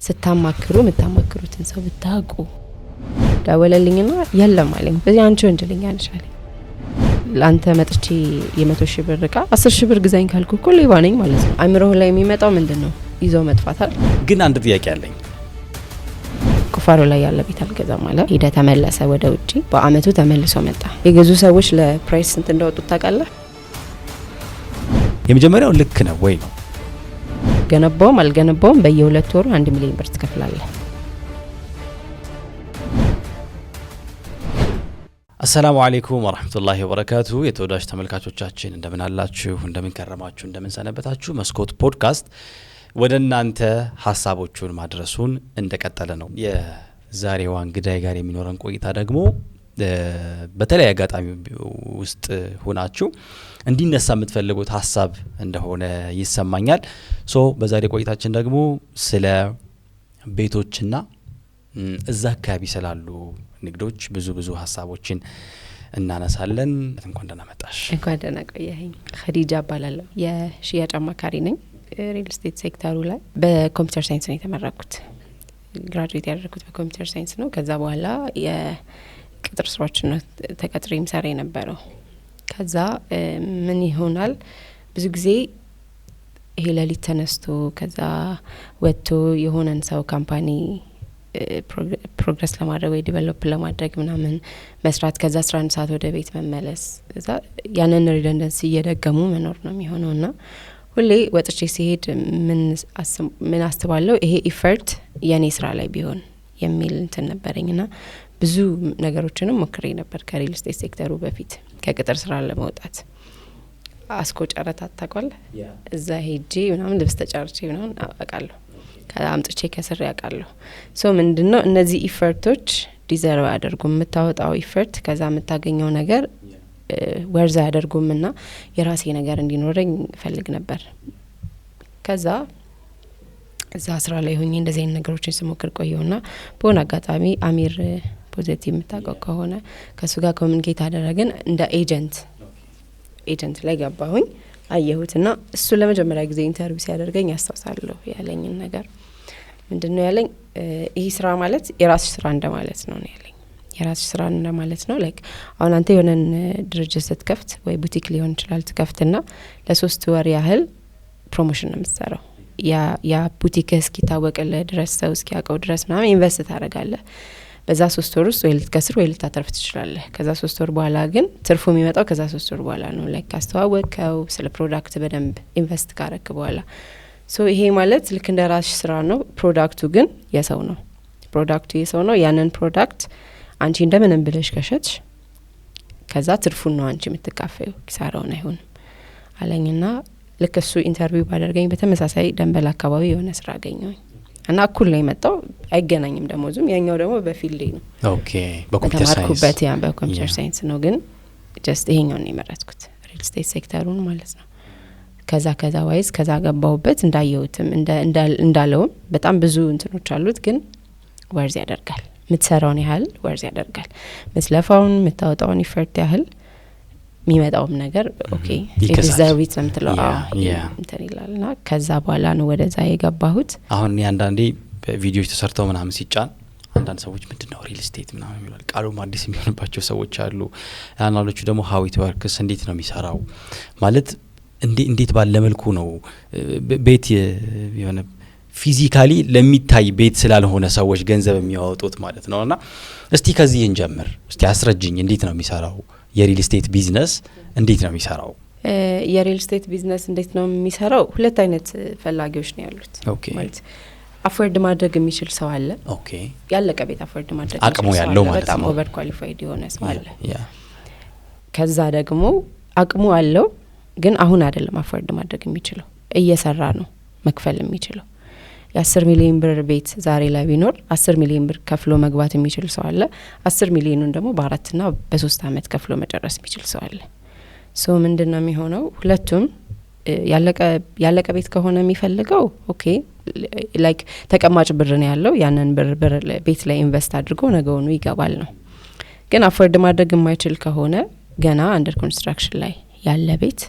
ስታማክሩ የምታማክሩትን ሰው ብታውቁ ደወለልኝና የለም አለኝ። በዚህ አንቺ ወንጀለኛ ነሽ አለኝ። ላንተ መጥቼ የ100,000 ብር እቃ 10,000 ብር ግዛኝ ካልኩ እኮ ሌባ ነኝ ማለት ነው። አእምሮህ ላይ የሚመጣው ምንድነው? ይዞ መጥፋት አይደል? ግን አንድ ጥያቄ አለኝ። ኩፋሩ ላይ ያለ ቤት አልገዛም ማለት ሄደ ተመለሰ ወደ ውጪ። በአመቱ ተመልሶ መጣ። የገዙ ሰዎች ለፕራይስ ስንት እንዳወጡት ታውቃለህ? የመጀመሪያው ልክ ነው ወይ ነው? ገነባውም አልገነባውም በየ2 ወሩ 1 ሚሊዮን ብር ትከፍላለህ። አሰላሙ አለይኩም ወራህመቱላሂ ወበረካቱ። የተወዳጅ ተመልካቾቻችን እንደምን አላችሁ? እንደምን ከረማችሁ? እንደምን ሰነበታችሁ? መስኮት ፖድካስት ወደ እናንተ ሐሳቦቹን ማድረሱን እንደቀጠለ ነው። የዛሬዋ እንግዳይ ጋር የሚኖረን ቆይታ ደግሞ በተለይ አጋጣሚ ውስጥ ሆናችሁ እንዲነሳ የምትፈልጉት ሐሳብ እንደሆነ ይሰማኛል። በዛሬ ቆይታችን ደግሞ ስለ ቤቶችና እዛ አካባቢ ስላሉ ንግዶች ብዙ ሐሳቦችን እናነሳለን። እንኳን ደህና መጣሽ። እንኳን ደህና ቆየኸኝ። ኸዲጃ እባላለሁ። የሽያጭ አማካሪ ነኝ። ሪል ስቴት ሴክተሩ ላይ በኮምፒውተር ሳይንስ ነው የተመረኩት። ግራጁዌት ያደረኩት በኮምፒውተር ሳይንስ ነው። ከዛ በኋላ የቅጥር ስራዎችን ነው ተቀጥሬ የምሰራ የነበረው። ከዛ ምን ይሆናል ብዙ ጊዜ ይሄ ሌሊት ተነስቶ ከዛ ወጥቶ የሆነን ሰው ካምፓኒ ፕሮግረስ ለማድረግ ወይ ዲቨሎፕ ለማድረግ ምናምን መስራት ከዛ 11 ሰዓት ወደ ቤት መመለስ እዛ ያንን ሪደንደንሲ እየደገሙ መኖር ነው የሚሆነውና ሁሌ ወጥቼ ሲሄድ ምን አስባለሁ ይሄ ኢፈርት የኔ ስራ ላይ ቢሆን የሚል እንትን ነበርኝና ብዙ ነገሮችንም ሞክሬ ነበር ከሪል ስቴት ሴክተሩ በፊት ከቅጥር ስራ ለመውጣት። አስኮ ጨረታ ታውቃለህ? እዛ ሄጄ ምናምን ልብስ ተጫርቼ ምናምን አውቃለሁ። ከአምጥቼ ከስር ያውቃለሁ። ምንድነው እነዚህ ኢፈርቶች ዲዘርቭ ያደርጉም የምታወጣው ኢፈርት ከዛ የምታገኘው ነገር ወርዛ ያደርጉምና የራሴ ነገር እንዲኖረኝ ፈልግ ነበር። ከዛ እዛ ስራ ላይ ሆኜ እንደዚህ አይነት ነገሮችን ስሞክር ቆየውና በሆነ አጋጣሚ አሚር ፖዚቲቭ የምታውቀው ከሆነ ከሱ ጋር ኮሙኒኬት አደረግን። እንደ ኤጀንት ላይ ገባሁኝ። አየሁትና እሱ ለመጀመሪያ ጊዜ ኢንተርቪው ሲያደርገኝ ያስታውሳለሁ ያለኝን ነገር ምንድነው ያለኝ ይሄ ስራ ማለት የራስሽ ስራ እንደማለት ነው ያለኝ። የራስሽ ስራ እንደማለት ነው ላይክ አሁን አንተ የሆነን ድርጅት ስትከፍት ወይ ቡቲክ ሊሆን ይችላል ትከፍትና ለ3 ወር ያህል ፕሮሞሽን ነው የምትሰራው። ያ ቡቲክ እስኪታወቅልህ ድረስ ሰው እስኪያውቀው ድረስ ምናምን ኢንቨስት ታደርጋለህ። በዛ 3 ወር ውስጥ ወይ ልትከስር ወይ ልታተርፍ ትችላለህ። ከዛ 3 ወር በኋላ ግን ትርፉ የሚመጣው ከዛ 3 ወር በኋላ ነው። ላይክ አስተዋወቅከው ስለ ፕሮዳክት በደንብ ኢንቨስት ካረክ በኋላ ይሄ ማለት ልክ እንደ ራስሽ ስራ ነው። ፕሮዳክቱ ግን የሰው ነው። ፕሮዳክቱ የሰው ነው። ያንን ፕሮዳክት አንቺ እንደምንም ብለሽ ከሸጥሽ ከዛ ትርፉን ነው አንቺ የምትካፈዩ፣ ኪሳራውን አይሆንም አለኝና ልክ እሱ ኢንተርቪው ባደረገኝ በተመሳሳይ ደንበል አካባቢ የሆነ ስራ አገኘሁኝ እና እኩል ነው የመጣው። አይገናኝም ደሞዙም። ያኛው ደግሞ በፊልድ ነው። ኦኬ በኮምፒውተር ሳይንስ በኮምፒውተር ሳይንስ ነው። ግን ጀስት ይሄኛው ነው የመረጥኩት ሪል ስቴት ሴክተሩን ማለት ነው። ከዛ ዋይዝ ከዛ ገባሁበት። እንዳየሁትም እንዳለውም በጣም ብዙ እንትኖች አሉት። ግን ወርዝ ያደርጋል። የምትሰራውን ያህል ወርዝ ያደርጋል። ምትለፋውን የምታወጣውን ኢፈርት ያህል የሚመጣውም ነገር ኦኬ ዲዘርቪት ነው የምትለው እንትን ይላልና ከዛ በኋላ ነው ወደዛ የገባሁት። አሁን አንዳንዴ ቪዲዮዎች ተሰርተው ምናምን ሲጫን አንዳንድ ሰዎች ምንድነው ሪል ስቴት ምናምን ይላል። ቃሉም አዲስ የሚሆንባቸው ሰዎች አሉ። አንዳንዶቹ ደግሞ ሃው ኢት ወርክስ እንዴት ነው የሚሰራው ማለት እንዴት ባለ መልኩ ነው ቤት የሆነ ፊዚካሊ ለሚታይ ቤት ስላልሆነ ሰዎች ገንዘብ የሚያወጡት ማለት ነውና እስቲ ከዚህ እንጀምር። እስቲ አስረጅኝ እንዴት ነው የሚሰራው የሪል ስቴት ቢዝነስ እንዴት ነው የሚሰራው? የሪል ስቴት ቢዝነስ እንዴት ነው የሚሰራው? ሁለት አይነት ፈላጊዎች ነው ያሉት። ማለት አፎርድ ማድረግ የሚችል ሰው አለ። ኦኬ ያለቀ ቤት አፎርድ ማድረግ አቅሙ ያለው ማለት ነው። በጣም ኦቨር ኳሊፋይድ የሆነ ሰው አለ። ከዛ ደግሞ አቅሙ አለው ግን አሁን አይደለም አፎርድ ማድረግ የሚችለው እየሰራ ነው መክፈል የሚችለው። የ10 ሚሊዮን ብር ቤት ዛሬ ላይ ቢኖር 10 ሚሊዮን ብር ከፍሎ መግባት የሚችል ሰው አለ። 10 ሚሊዮኑን ደግሞ በ4 እና በ3 አመት ከፍሎ መጨረስ የሚችል ሰው አለ። ምንድነው የሚሆነው? ሁለቱም ያለቀ ቤት ከሆነ የሚፈልገው ኦኬ ላይክ ተቀማጭ ብር ነው ያለው። ያንን ብር ቤት ላይ ኢንቨስት አድርጎ ነገውኑ ይገባል ነው። ግን አፎርድ ማድረግ የማይችል ከሆነ ገና አንደር ኮንስትራክሽን ላይ ያለ ቤት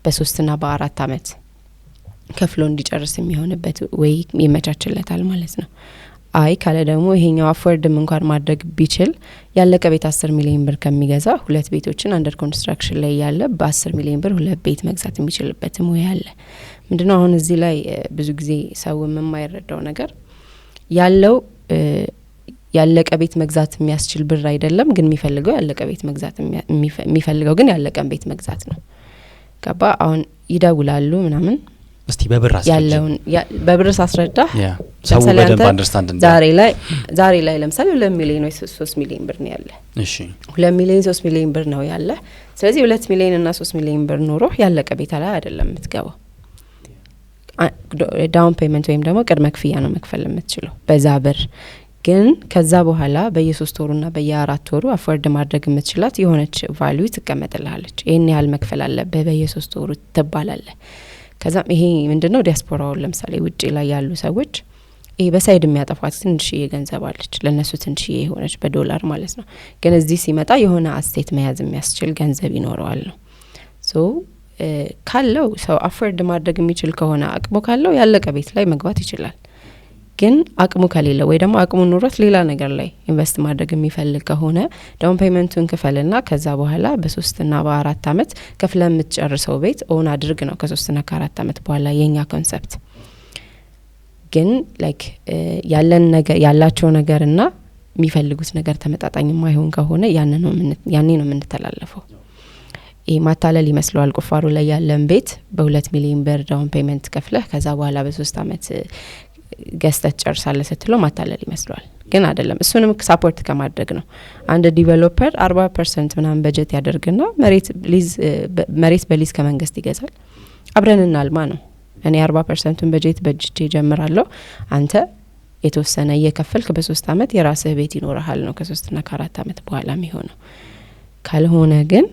በ3 እና በ4 አመት ከፍሎ እንዲጨርስ የሚሆንበት ወይ ይመቻችለታል ማለት ነው። አይ ካለ ደግሞ ይሄኛው አፎርድም እንኳን ማድረግ ቢችል ያለቀ ቤት 10 ሚሊዮን ብር ከሚገዛ ሁለት ቤቶችን አንደር ኮንስትራክሽን ላይ ያለ በ10 ሚሊዮን ብር ሁለት ቤት መግዛት የሚችልበትም ወይ አለ። ምንድነው አሁን እዚህ ላይ ብዙ ጊዜ ሰው የማይረዳው ነገር ያለው ያለቀ ቤት መግዛት የሚያስችል ብር አይደለም፣ ግን የሚፈልገው ያለቀ ቤት መግዛት የሚፈልገው ግን ያለቀን ቤት መግዛት ነው። ገባ? አሁን ይደውላሉ ምናምን እስቲ በብር አስረዳ ያለውን በብር አስረዳ ሰው በደንብ አንደርስታንድ እንደ ዛሬ ላይ ለምሳሌ 2 ሚሊዮን ወይ 3 ሚሊዮን ብር ነው ያለ። እሺ 2 ሚሊዮን 3 ሚሊዮን ብር ነው ያለ። ስለዚህ 2 ሚሊዮን እና 3 ሚሊዮን ብር ኖሮ ያለቀ ቤት ላይ አይደለም የምትገባው። ዳውን ፔመንት ወይም ደግሞ ቅድመ ክፍያ ነው መክፈል የምትችለው በዛ ብር። ግን ከዛ በኋላ በየ3 ወሩና በየ4 ወሩ አፎርድ ማድረግ የምትችላት የሆነች ቫልዩ ትቀመጥልሃለች። ይሄን ያህል መክፈል አለብህ በየ3 ወሩ ትባላለህ። ከዛም ይሄ ምንድነው ዲያስፖራው ለምሳሌ ውጪ ላይ ያሉ ሰዎች ይሄ በሳይድ የሚያጠፋት ትንሽዬ ገንዘብ አለች፣ ለነሱ ትንሽዬ የሆነች በዶላር ማለት ነው። ግን እዚህ ሲመጣ የሆነ አስቴት መያዝ የሚያስችል ገንዘብ ይኖረዋል ነው። ሶ ካለው ሰው አፎርድ ማድረግ የሚችል ከሆነ አቅሙ ካለው ያለቀ ቤት ላይ መግባት ይችላል። ግን አቅሙ ከሌለ ወይ ደግሞ አቅሙ ኑሮት ሌላ ነገር ላይ ኢንቨስት ማድረግ የሚፈልግ ከሆነ ዳውን ፔመንቱን ክፈልና ከዛ በኋላ በ3 እና በ4 አመት ከፍለ የምትጨርሰው ቤት ኦን አድርግ ነው ከ3 እና ከ4 አመት በኋላ የኛ ኮንሰፕት። ግን ላይክ ያለን ነገር ያላቸው ነገርና የሚፈልጉት ነገር ተመጣጣኝ ማይሆን ከሆነ ያኔ ነው የምንተላለፈው። ይሄ ማታለል ይመስላል። ቁፋሮ ላይ ያለን ቤት በ2 ሚሊዮን ብር ዳውን ፔመንት ከፍለህ ከዛ በኋላ በ3 አመት ገዝተህ ጨርሳለህ ስትለው ማታለል ይመስላል፣ ግን አይደለም። እሱንም ሳፖርት ከማድረግ ነው። አንድ ዲቨሎፐር 40% ምናምን በጀት ያደርግና መሬት በሊዝ ከመንግስት ይገዛል። አብረን እናልማ ነው። እኔ 40%ን በጀት በጅቼ ጀምራለሁ፣ አንተ የተወሰነ እየከፈልክ በ3 አመት የራስህ ቤት ይኖርሃል ነው ከ3 እና ከ4 አመት በኋላ የሚሆነው። ካልሆነ ግን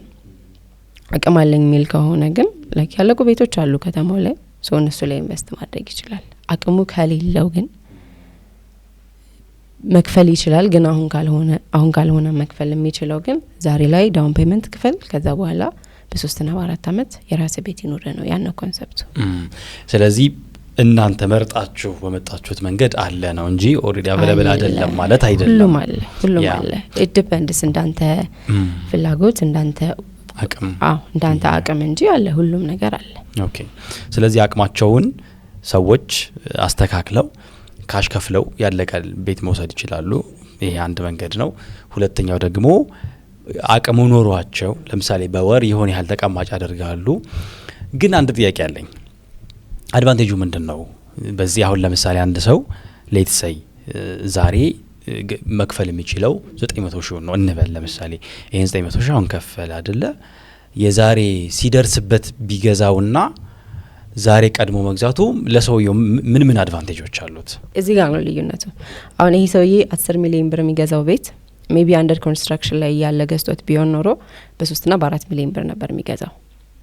አቅም አለኝ የሚል ከሆነ ግን ላይክ ያለቁ ቤቶች አሉ ከተማው ላይ፣ ሰው እነሱ ላይ ኢንቨስት ማድረግ ይችላል። አቅሙ ከሌለው ግን መክፈል ይችላል። ግን አሁን ካልሆነ መክፈል የሚችለው ግን ዛሬ ላይ ዳውን ፔመንት ክፈል፣ ከዛ በኋላ በ3 እና በ4 አመት የራስ ቤት ይኖር ነው ያነው ኮንሰፕቱ። ስለዚህ እናንተ መርጣችሁ በመጣችሁት መንገድ አለ ነው እንጂ ኦሬዲ አቬለብል አይደለም ማለት አይደለም። ሁሉም አለ። ኢት ዲፔንድስ እንዳንተ ፍላጎት እንዳንተ አቅም እንጂ አለ፣ ሁሉም ነገር አለ። ኦኬ። ስለዚህ አቅማቸውን ሰዎች አስተካክለው ካሽ ከፍለው ያለቀ ቤት መውሰድ ይችላሉ። ይሄ አንድ መንገድ ነው። ሁለተኛው ደግሞ አቅሙ ኖሯቸው ለምሳሌ በወር የሆነ ያህል ተቀማጭ ያደርጋሉ። ግን አንድ ጥያቄ አለኝ። አድቫንቴጁ ምንድነው? በዚህ አሁን ለምሳሌ አንድ ሰው ሌት ሰይ ዛሬ መክፈል የሚችለው 900 ሺህ ነው እንበል። ለምሳሌ ይሄን 900 ሺህ አሁን ከፈለ አይደለ? የዛሬ ሲደርስበት ቢገዛውና ዛሬ ቀድሞ መግዛቱ ለሰውየው ምን አድቫንቴጆች አሉት? እዚህ ጋር ነው ልዩነቱ። አሁን ይሄ ሰውዬ 10 ሚሊዮን ብር የሚገዛው ቤት ሜቢ አንደር ኮንስትራክሽን ላይ ያለ ገዝቶት ቢሆን ኖሮ በ3 እና በ4 ሚሊዮን ብር ነበር የሚገዛው።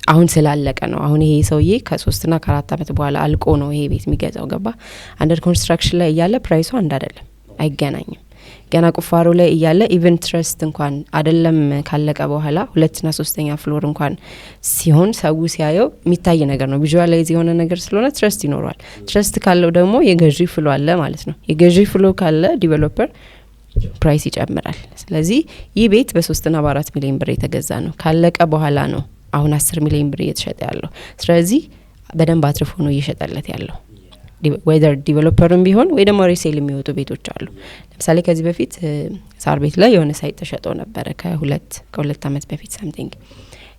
አሁን ስላለቀ ነው። አሁን ይሄ ሰውዬ ከ3 እና ከ4 አመት በኋላ አልቆ ነው ይሄ ቤት የሚገዛው። ገባ? አንደር ኮንስትራክሽን ላይ ያለ ፕራይሱ አንድ አይደለም፣ አይገናኝም። ገና ቁፋሮ ላይ እያለ ኢቨን ትረስት እንኳን አይደለም ካለቀ በኋላ 2 እና 3ኛ ፍሎር እንኳን ሲሆን ሰው ሲያየው የሚታይ ነገር ነው። ቪዥዋላይዝ የሆነ ነገር ስለሆነ ትረስት ይኖረዋል። ትረስት ካለው ደግሞ የገዢ ፍሎ አለ ማለት ነው። የገዢ ፍሎ ካለ ዲቨሎፐር ፕራይስ ይጨምራል። ስለዚህ ይህ ቤት በ3 እና በ4 ሚሊዮን ብር የተገዛ ነው። ካለቀ በኋላ ነው አሁን 10 ሚሊዮን ብር እየተሸጠ ያለው። ስለዚህ በደንብ አትርፎ ነው እየሸጠለት ያለው። ወይዘር ዲቨሎፐርም ቢሆን ወይ ደግሞ ሪሴል የሚወጡ ቤቶች አሉ። ለምሳሌ ከዚህ በፊት ሳር ቤት ላይ የሆነ ሳይት ተሸጠው ነበር ከሁለት አመት በፊት ሳምቲንግ።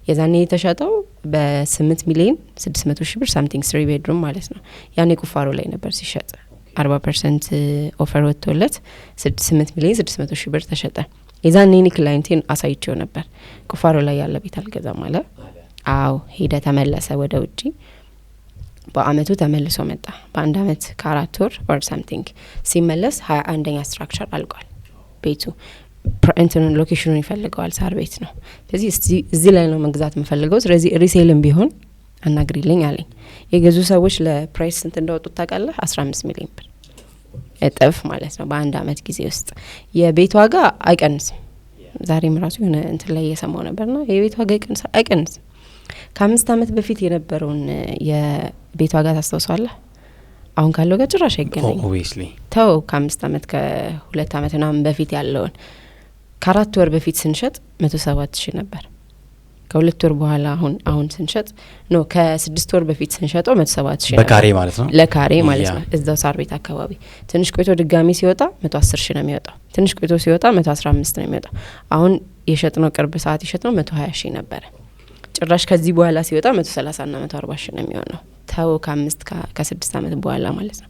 የዛኔ የተሸጠው በ8 ሚሊዮን 600 ሺህ ብር ሳምቲንግ 3 ቤድሩም ማለት ነው። ያኔ ቁፋሮ ላይ ነበር ሲሸጥ 40% ኦፈር ወጥቶለት 8 ሚሊዮን 600 ሺህ ብር ተሸጠ። የዛኔ እኔ ክላይንቴን አሳይቼው ነበር። ቁፋሮ ላይ ያለ ቤት አልገዛም አለ። አዎ ሄደ፣ ተመለሰ ወደ ውጪ። በአመቱ ተመልሶ መጣ። በአንድ አመት ከ4 ወር ኦር ሳምቲንግ ሲመለስ 21ኛ ስትራክቸር አልቋል ቤቱ። እንትኑን ሎኬሽኑን ይፈልገዋል፣ ሳር ቤት ነው። ስለዚህ እዚህ ላይ ነው መግዛት የምፈልገው፣ ስለዚህ ሪሴልም ቢሆን አናግሪልኝ አለኝ። የገዙ ሰዎች ለፕራይስ ስንት እንዳወጡት ታውቃለህ? 15 ሚሊዮን ብር፣ እጥፍ ማለት ነው በአንድ አመት ጊዜ ውስጥ። የቤት ዋጋ አይቀንስም። ዛሬም ራሱ የሆነ እንትን ላይ እየሰማው ነበርና የቤት ዋጋ አይቀንስም። ከ5 አመት በፊት የነበረውን የቤት ዋጋ ታስታውሳለህ? አሁን ካለው ጋር ጭራሽ አይገናኝም። ኦብቪየስሊ ተው ከ5 አመት ከ2 አመት ምናምን በፊት ያለውን ከ4 ወር በፊት ስንሸጥ 107,000 ነበር። ከ2 ወር በኋላ አሁን ስንሸጥ ነው ከ6 ወር በፊት ስንሸጠው 107,000 ነበር። በካሬ ማለት ነው። ለካሬ ማለት ነው። እዛው ሳር ቤት አካባቢ ትንሽ ቆይቶ ድጋሚ ሲወጣ 110,000 ነው የሚወጣው። ትንሽ ቆይቶ ሲወጣ 115 ነው የሚወጣው። አሁን የሸጥነው ቅርብ ሰዓት የሸጥነው 120,000 ነበር። ጭራሽ ከዚህ በኋላ ሲወጣ 130 እና 140,000 ነው የሚሆነው። ታው ከ6 አመት በኋላ ማለት ነው።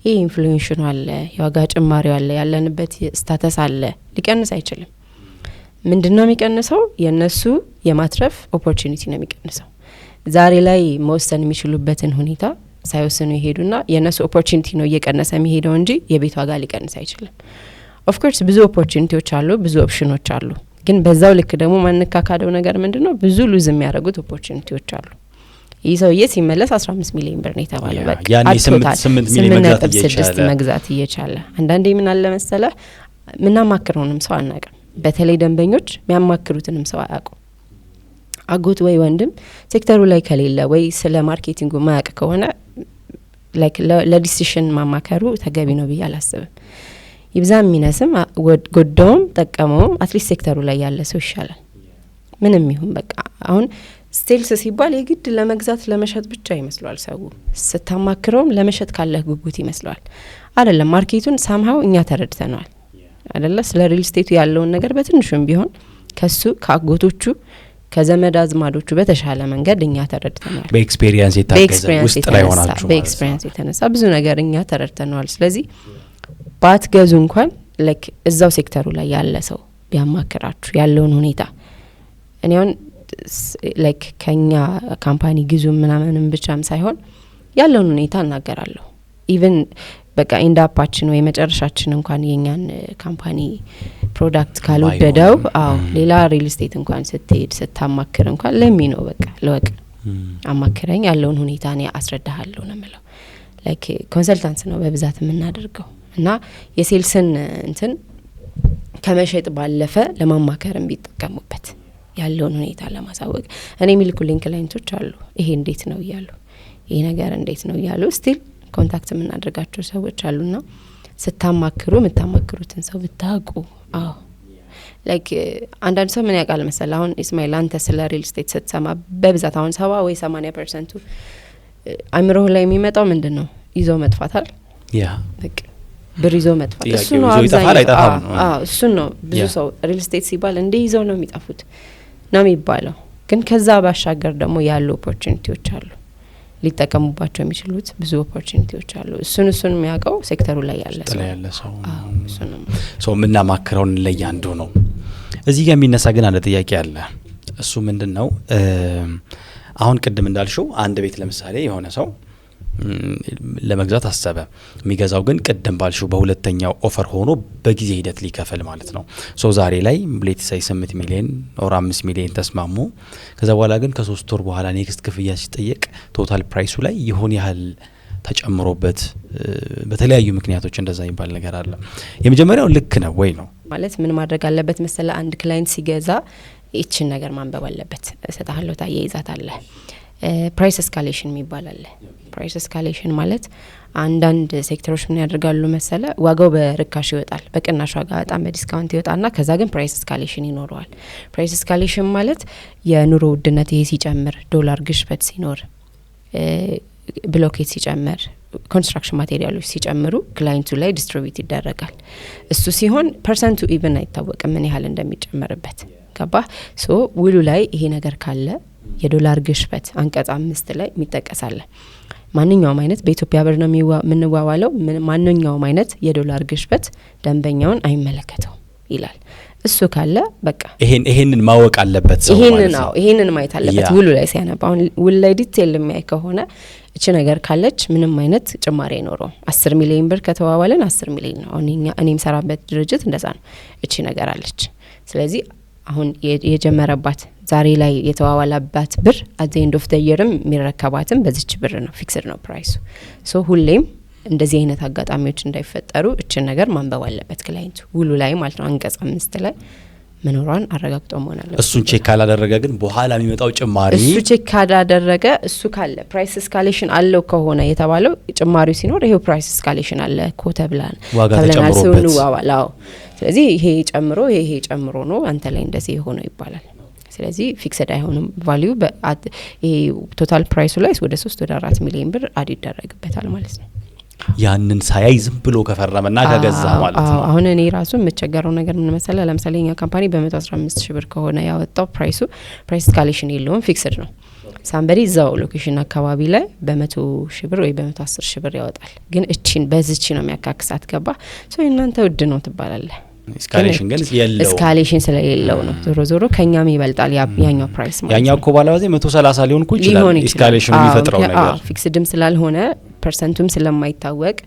ይሄ ኢንፍሉዌንሽኑ አለ፣ የዋጋ ጭማሪው አለ፣ ያለንበት ስታተስ አለ። ሊቀንስ አይችልም። ምንድነው የሚቀንሰው? የነሱ የማትረፍ ኦፖርቹኒቲ ነው የሚቀንሰው። ዛሬ ላይ መወሰን የሚችሉበትን ሁኔታ ሳይወስኑ ይሄዱና የነሱ ኦፖርቹኒቲ ነው እየቀነሰ የሚሄደው እንጂ የቤት ዋጋ ሊቀንስ አይችልም። ኦፍ ኮርስ ብዙ ኦፖርቹኒቲዎች አሉ፣ ብዙ ኦፕሽኖች አሉ። ግን በዛው ልክ ደግሞ ማንካካደው ነገር ምንድነው? ብዙ ሉዝ የሚያደርጉት ኦፖርቹኒቲዎች አሉ። ይህ ሰውዬ ሲመለስ 15 ሚሊዮን ብር ነው የተባለው። በቃ ያኔ 8 ሚሊዮን መግዛት እየቻለ አንዳንዴ ምን አለ መሰለ ምናማክረውንም ሰው አናውቅም። በተለይ ደንበኞች የሚያማክሩትንም ሰው አያውቁም። አጎት ወይ ወንድም ሴክተሩ ላይ ከሌለ ወይ ስለ ማርኬቲንጉ ማያውቅ ከሆነ ላይክ ለዲሲሽን ማማከሩ ተገቢ ነው ብዬ አላስብም። ይብዛም ሚነስም ጎዳውም ጠቀመውም አትሊስት ሴክተሩ ላይ ያለ ሰው ይሻላል። ምንም ይሁን በቃ አሁን ስቴልስ ሲባል የግድ ለመግዛት ለመሸጥ ብቻ ይመስላል ሰው። ስታማክረውም ለመሸጥ ካለህ ጉጉት ይመስላል። አይደለም ማርኬቱን ሳምሃው እኛ ተረድተናል አይደለ? ስለ ሪል ስቴቱ ያለውን ነገር በትንሹም ቢሆን ከሱ ከአጎቶቹ ከዘመድ አዝማዶቹ በተሻለ መንገድ እኛ ተረድተናል። በኤክስፒሪየንስ የታገዘ ውስጥ ላይ ሆናችሁ በኤክስፒሪየንስ የተነሳ ብዙ ነገር እኛ ተረድተናል። ስለዚህ ባትገዙ እንኳን ላይክ እዛው ሴክተሩ ላይ ያለ ሰው ቢያማክራችሁ ያለውን ሁኔታ እኔ አሁን ላይክ ከኛ ካምፓኒ ግዙ ምናምንም ብቻም ሳይሆን ያለውን ሁኔታ እናገራለሁ። ኢቭን በቃ ኢንዳፓችን ወይ መጨረሻችን እንኳን የኛን ካምፓኒ ፕሮዳክት ካልወደደው ሌላ ሪል ስቴት እንኳን ስትሄድ ስታማክር እንኳን ለሚነው በቃ ለወቅ አማክረኝ ያለውን ሁኔታ እኔ አስረዳሃለሁ ነው የምለው። ላይክ ኮንሰልታንስ ነው በብዛት የምናደርገው እና የሴልስን እንትን ከመሸጥ ባለፈ ለማማከርም ቢጠቀሙበት ያለውን ሁኔታ ለማሳወቅ እኔ የሚልኩልኝ ክላይንቶች አሉ። ይሄ እንዴት ነው እያሉ ይሄ ነገር እንዴት ነው እያሉ ስቲል ኮንታክት የምናደርጋቸው ሰዎች አሉና ስታማክሩ የምታማክሩትን ሰው ብታውቁ ላይክ አንዳንድ ሰው ምን ያውቃል መሰለህ? አሁን ኢስማኤል አንተ ስለ ሪል ስቴት ስትሰማ በብዛት አሁን 70 ወይ 80% አእምሮህ ላይ የሚመጣው ምንድነው? ይዞ መጥፋት አይደል? ያ በቃ ብር ይዞ መጥፋት እሱ ነው አብዛኛው። እሱ ነው ብዙ ሰው ሪል ስቴት ሲባል እንደ ይዘው ነው የሚጠፉት ነው የሚባለው። ግን ከዛ ባሻገር ደግሞ ያሉ ኦፖርቹኒቲዎች አሉ፣ ሊጠቀሙባቸው የሚችሉት ብዙ ኦፖርቹኒቲዎች አሉ። እሱን የሚያውቀው ሴክተሩ ላይ ያለ ሰው ሰው ምናማክረውን ለያንዱ ነው። እዚህ ጋር የሚነሳ ግን አንድ ጥያቄ አለ። እሱ ምንድነው? አሁን ቅድም እንዳልሽው አንድ ቤት ለምሳሌ የሆነ ሰው ለመግዛት አሰበ። የሚገዛው ግን ቅድም ባልሽው በሁለተኛው ኦፈር ሆኖ በጊዜ ሂደት ሊከፈል ማለት ነው። ሶ ዛሬ ላይ ሌት ሳይ 8 ሚሊዮን ኦር 5 ሚሊዮን ተስማሙ። ከዛ በኋላ ግን ከ3 ወር በኋላ ኔክስት ክፍያ ሲጠየቅ ቶታል ፕራይሱ ላይ ይሆን ያህል ተጨምሮበት በተለያዩ ምክንያቶች እንደዛ ይባል ነገር አለ። የመጀመሪያው ልክ ነው ወይ ነው ማለት ምን ማድረግ አለበት መሰለ? አንድ ክላይንት ሲገዛ እቺን ነገር ማንበብ አለበት። ሰጣህለው ታያይዛታለ። ፕራይስ ኤስካሌሽን ይባላል። ፕራይስ ኤስካሌሽን ማለት አንዳንድ ሴክተሮች ምን ያደርጋሉ መሰለ? ዋጋው በርካሽ ይወጣል፣ በቅናሽ ዋጋ በጣም በዲስካውንት ይወጣና ከዛ ግን ፕራይስ ኤስካሌሽን ይኖረዋል። ፕራይስ ኤስካሌሽን ማለት የኑሮ ውድነት ይሄ ሲጨምር፣ ዶላር ግሽበት ሲኖር፣ ብሎኬት ሲጨምር፣ ኮንስትራክሽን ማቴሪያሎች ሲጨምሩ ክላይንቱ ላይ ዲስትሪቢዩት ይደረጋል። እሱ ሲሆን ፐርሰንቱ ኢቭን አይታወቅም ምን ያህል እንደሚጨመርበት ገባ? ሶ ውሉ ላይ ይሄ ነገር ካለ የዶላር ግሽበት አንቀጽ 5 ላይ የሚጠቀሳል። ማንኛውም አይነት በኢትዮጵያ ብር ነው የምንዋዋለው፣ ማንኛውም አይነት የዶላር ግሽበት ደንበኛውን አይመለከተው ይላል። እሱ ካለ በቃ ይሄንን ማወቅ አለበት ሰው ማለት ነው። ይሄንን ማየት አለበት ውሉ ላይ ሲያነባ። አሁን ውሉ ላይ ዲቴል የሚያይ ከሆነ እቺ ነገር ካለች ምንም አይነት ጭማሪ አይኖረውም። 10 ሚሊዮን ብር ከተዋዋለን 10 ሚሊዮን ነው። እኔም ሰራበት ድርጅት እንደዛ ነው። እቺ ነገር አለች። ስለዚህ አሁን የጀመረባት ዛሬ ላይ የተዋዋላባት ብር አት ዘ ኤንድ ኦፍ ዘ ይርም የሚረከባትም በዚች ብር ነው። ፊክስድ ነው ፕራይሱ። ሶ ሁሌም እንደዚህ አይነት አጋጣሚዎች እንዳይፈጠሩ እችን ነገር ማንበብ አለበት ክላይንቱ ውሉ ላይ ማለት ነው። አንቀጽ 5 ላይ መኖሯን አረጋግጦ መሆን አለበት። እሱን ቼክ ካላደረገ ግን በኋላ የሚመጣው ጭማሪ እሱ ቼክ ካላደረገ እሱ ካለ ፕራይስ እስካሌሽን አለው ከሆነ የተባለው ጭማሪው ሲኖር ይሄው ፕራይስ እስካሌሽን አለ እኮ ተብለናል ስንዋዋላው ስለዚህ ይሄ ጨምሮ ነው አንተ ላይ እንደዚህ የሆነው ይባላል። ስለዚህ ፊክስድ አይሆንም ቫልዩ ይሄ ቶታል ፕራይሱ ላይ ወደ 3 ወደ 4 ሚሊዮን ብር አድ ይደረግበታል ማለት ነው። ያንን ሳያይ ዝም ብሎ ከፈረመና ከገዛ ማለት ነው። አሁን እኔ ራሱ የምቸገረው ነገር ምን መሰለህ ለምሳሌ እኛ ካምፓኒ በ115 ሺህ ብር ከሆነ ያወጣው ፕራይስ ስካሌሽን የለውም ፊክስድ ነው። ሳምበዲ እዛው ሎኬሽን አካባቢ ላይ በ100 ሺህ ብር ወይ በ110 ሺህ ብር ያወጣል። ግን እቺን በዚህች ነው የሚያካክሳት ገባ ሶ እናንተ ውድ ነው ትባላለህ። ስካሌሽን ግን የለው ስካሌሽን ስለሌለው ነው ዞሮ ከኛም ይበልጣል ያኛው ፕራይስ ማለት ያኛው እኮ ባላባዜ 130 ሊሆን እኮ ይችላል ስካሌሽኑ የሚፈጥረው ነገር ፊክስድም ስላልሆነ ፐርሰንቱም ስለማይታወቅ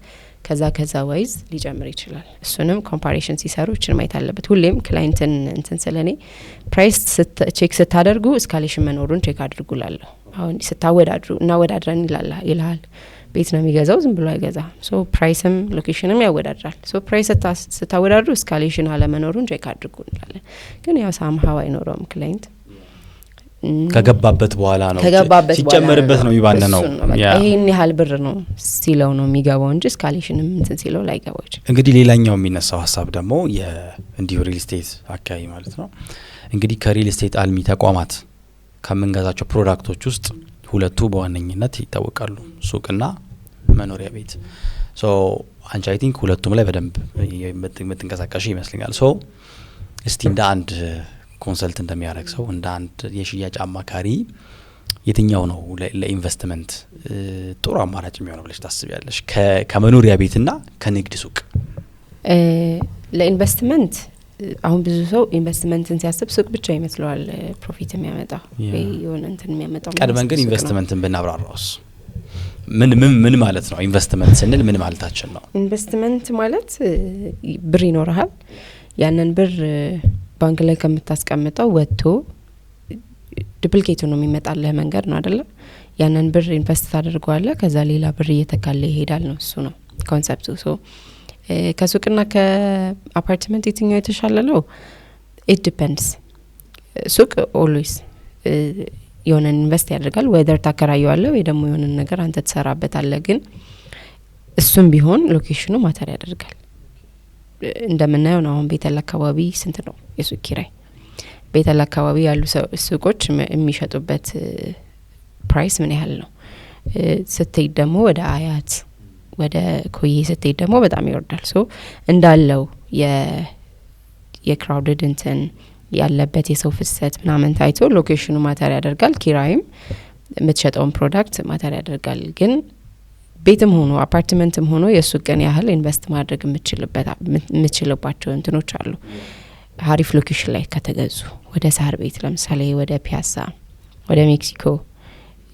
ከዛ ዋይዝ ሊጨምር ይችላል። እሱንም ኮምፓሪሽን ሲሰሩ እችን ማየት አለበት። ሁሌም ክላይንትን እንትን ስለኔ ፕራይስ ቼክ ስታደርጉ ስካሌሽን መኖሩን ቼክ አድርጉላለሁ። አሁን ስታወዳድሩ እናወዳድረን ይላል ቤት ነው የሚገዛው ዝም ብሎ አይገዛ ሶ ፕራይስም ሎኬሽንም ያወዳድራል። ሶ ፕራይስ ስታወዳድሩ ስካሌሽን አለመኖሩን ቼክ አድርጉ እንላለን። ግን ያው ሳምሃው አይኖረውም ክላይንት ከገባበት በኋላ ነው ሲጨመርበት ነው ይባነው ይሄን ያህል ብር ነው ሲለው ነው የሚገባው እንጂ ስካሌሽንም እንትን ሲለው ላይገባው ይችላል። እንግዲህ ሌላኛው የሚነሳው ሀሳብ ደግሞ የኢንዲዮ ሪል ስቴት አካባቢ ማለት ነው። እንግዲህ ከሪል ስቴት አልሚ ተቋማት ከምንገዛቸው ፕሮዳክቶች ውስጥ ሁለቱ በዋነኝነት ይታወቃሉ፣ ሱቅና መኖሪያ ቤት። ሶ አንቺ አይ ቲንክ ሁለቱም ላይ በደንብ የምትንቀሳቀሽ ይመስለኛል። ሶ እስቲ እንደ አንድ ኮንሰልት እንደሚያደርግ ሰው እንደ አንድ የሽያጭ አማካሪ የትኛው ነው ለኢንቨስትመንት ጥሩ አማራጭ የሚሆነው ብለሽ ታስቢያለሽ? ከመኖሪያ ቤትና ከንግድ ሱቅ ለኢንቨስትመንት አሁን ብዙ ሰው ኢንቨስትመንትን ሲያስብ ሱቅ ብቻ ይመስለዋል ፕሮፊት የሚያመጣው ወይ የሆነ እንትን የሚያመጣው። ቀድመን ግን ኢንቨስትመንትን ብናብራራውስ ምን ማለት ነው? ኢንቨስትመንት ስንል ምን ማለታችን ነው? ኢንቨስትመንት ማለት ብር ይኖርሃል ያንን ብር ባንክ ላይ ከምታስቀምጠው ወጥቶ ዱፕሊኬቱ ነው የሚመጣልህ መንገድ ነው አይደለ? ያንን ብር ኢንቨስት ታደርገዋለህ ከዛ ሌላ ብር እየተካለ ይሄዳል ነው። እሱ ነው ኮንሰፕቱ። ሶ ከሱቅና ከአፓርትመንት የትኛው የተሻለ ነው? ኢት ዲፔንድስ። ሱቅ ኦልዌይስ የሆነ ኢንቨስት ያደርጋል ወይደር ታከራየዋለህ ወይ ደግሞ የሆነ ነገር አንተ ትሰራበታለህ። ግን እሱም ቢሆን ሎኬሽኑ ማተር ያደርጋል። እንደምናየው ነው አሁን ቤተል አካባቢ ስንት ነው የሱቅ ኪራይ? ቤተል አካባቢ ያሉ ሱቆች የሚሸጡበት ፕራይስ ምን ያህል ነው? ስትሄድ ደግሞ ወደ አያት ወደ ኮዬ ስትሄድ ደግሞ በጣም ይወርዳል። ሶ እንዳለው የክራውድድ እንትን ያለበት የሰው ፍሰት ምናምን ታይቶ ሎኬሽኑ ማተር ያደርጋል። ኪራይም የምትሸጠውን ፕሮዳክት ማተር ያደርጋል። ግን ቤትም ሆኖ አፓርትመንትም ሆኖ የሱቅን ያህል ኢንቨስት ማድረግ የምችልባቸው እንትኖች አሉ። ሀሪፍ ሎኬሽን ላይ ከተገዙ ወደ ሳር ቤት ለምሳሌ ወደ ፒያሳ ወደ ሜክሲኮ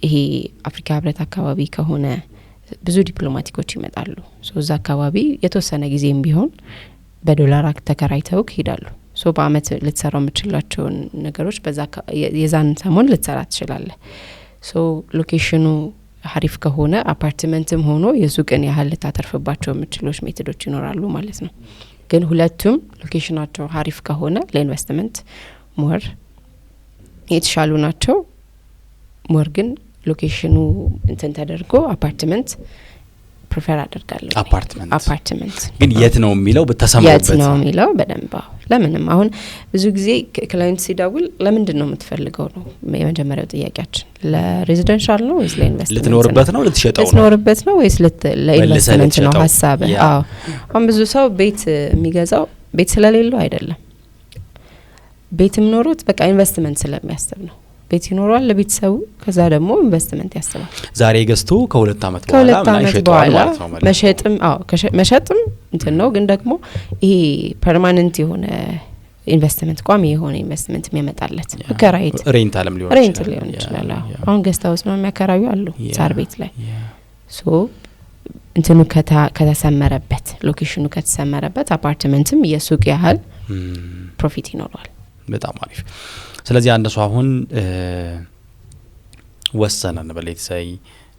ይሄ አፍሪካ ህብረት አካባቢ ከሆነ ብዙ ዲፕሎማቲኮች ይመጣሉ። ሶ እዛ አካባቢ የተወሰነ ጊዜም ቢሆን በዶላር ተከራይተው ይሄዳሉ። ሶ በአመት ልትሰራው የምችላቸውን ነገሮች በዛ የዛን ሰሞን ልትሰራ ትችላለህ። ሶ ሎኬሽኑ ሀሪፍ ከሆነ አፓርትመንትም ሆኖ የሱቅን ያህል ልታተርፍባቸው የምችሎች ሜቶዶች ይኖራሉ ማለት ነው። ግን ሁለቱም ሎኬሽናቸው ሀሪፍ ከሆነ ለኢንቨስትመንት ሞር የተሻሉ ናቸው። ሞር ግን ሎኬሽኑ እንትን ተደርጎ አፓርትመንት ፕሪፈር አደርጋለሁ። አፓርትመንት ግን የት ነው የሚለው በተሰማበት የት ነው የሚለው በደንብ ለምንም አሁን ብዙ ጊዜ ክላይንት ሲደውል ለምንድን ነው የምትፈልገው ነው የመጀመሪያው ጥያቄያችን። ለሬዚደንሻል ነው ወይስ ለኢንቨስትመንት? ልትኖርበት ነው ልትሸጠው ነው? ልትኖርበት ነው ወይስ ለኢንቨስትመንት ነው ሀሳብ? አዎ አሁን ብዙ ሰው ቤት የሚገዛው ቤት ስለሌለው አይደለም። ቤትም ኖሮት በቃ ኢንቨስትመንት ስለሚያስብ ነው። ቤት ይኖራል ለቤተሰቡ ከዛ ደግሞ ኢንቨስትመንት ያስባል። ዛሬ ገዝቶ ከሁለት አመት በኋላ መሸጥም እንትን ነው። ግን ደግሞ ይሄ ፐርማነንት የሆነ ኢንቨስትመንት ቋሚ የሆነ ኢንቨስትመንት የሚያመጣለት ከራይት ሬንት አለም ሊሆን ይችላል። አሁን ገስታውስ ነው የሚያከራዩ አሉ ሳር ቤት ላይ። ሶ እንትኑ ከተሰመረበት ሎኬሽኑ ከተሰመረበት አፓርትመንትም የሱቅ ያህል ፕሮፊት ይኖረዋል። በጣም አሪፍ። ስለዚህ አንድ ሰው አሁን ወሰነ እንበል ሳይ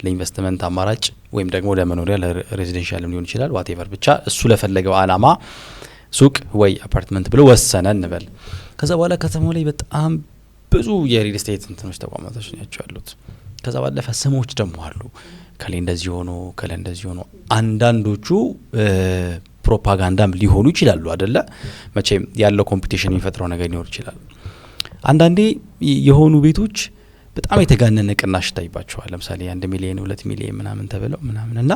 ለኢንቨስትመንት አማራጭ ወይም ደግሞ ለመኖሪያ ለሬዚደንሻል ሊሆን ይችላል ዋትኤቨር ብቻ እሱ ለፈለገው አላማ ሱቅ ወይ አፓርትመንት ብሎ ወሰነ እንበል። ከዛ በኋላ ከተማው ላይ በጣም ብዙ የሪል ስቴት እንትኖች ተቋማቶች ናቸው ያሉት። ከዛ ባለፈ ስሞች ደግሞ አሉ። ከሌ እንደዚህ ሆኖ ከሌ እንደዚህ ሆኖ አንዳንዶቹ ፕሮፓጋንዳም ሊሆኑ ይችላሉ አይደለ? መቼም ያለው ኮምፒቲሽን የሚፈጥረው ነገር ሊኖር ይችላል። አንዳንዴ የሆኑ ቤቶች በጣም የተጋነነ ቅናሽ ታይባቸዋል። ለምሳሌ 1 ሚሊዮን 2 ሚሊዮን ምናምን ተብለው ምናምን እና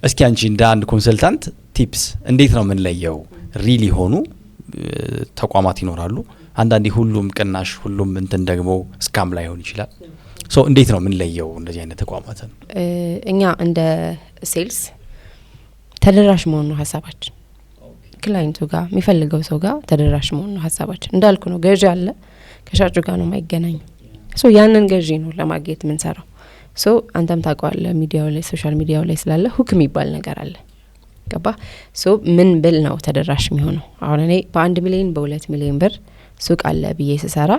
እስኪ አንቺ እንደ አንድ ኮንሰልታንት ቲፕስ እንዴት ነው ምን ለየው? ሪሊ ሆኑ ተቋማት ይኖራሉ። አንዳንዴ ሁሉም ቅናሽ ሁሉም እንትን ደግሞ ስካም ላይሆን ይችላል። ሶ እንዴት ነው ምን ለየው እንደዚህ አይነት ተቋማትን? እኛ እንደ ሴልስ ተደራሽ መሆን ነው ሀሳባችን። ክላይንቱ ጋር የሚፈልገው ሰው ጋር ተደራሽ መሆን ነው ሀሳባችን። እንዳልኩ ነው ገዢ አለ ከሻጩ ጋር ነው የማይገናኙ። ሶ ያንን ገዢ ነው ለማግኘት ምን ሰራው። ሶ አንተም ታውቀዋለህ ሚዲያው ላይ ሶሻል ሚዲያው ላይ ስላለ ሁክ የሚባል ነገር አለ። ገባ? ሶ ምን ብል ነው ተደራሽ የሚሆነው? አሁን እኔ በ1 ሚሊዮን በ2 ሚሊዮን ብር ሱቅ አለ ብዬ ስሰራ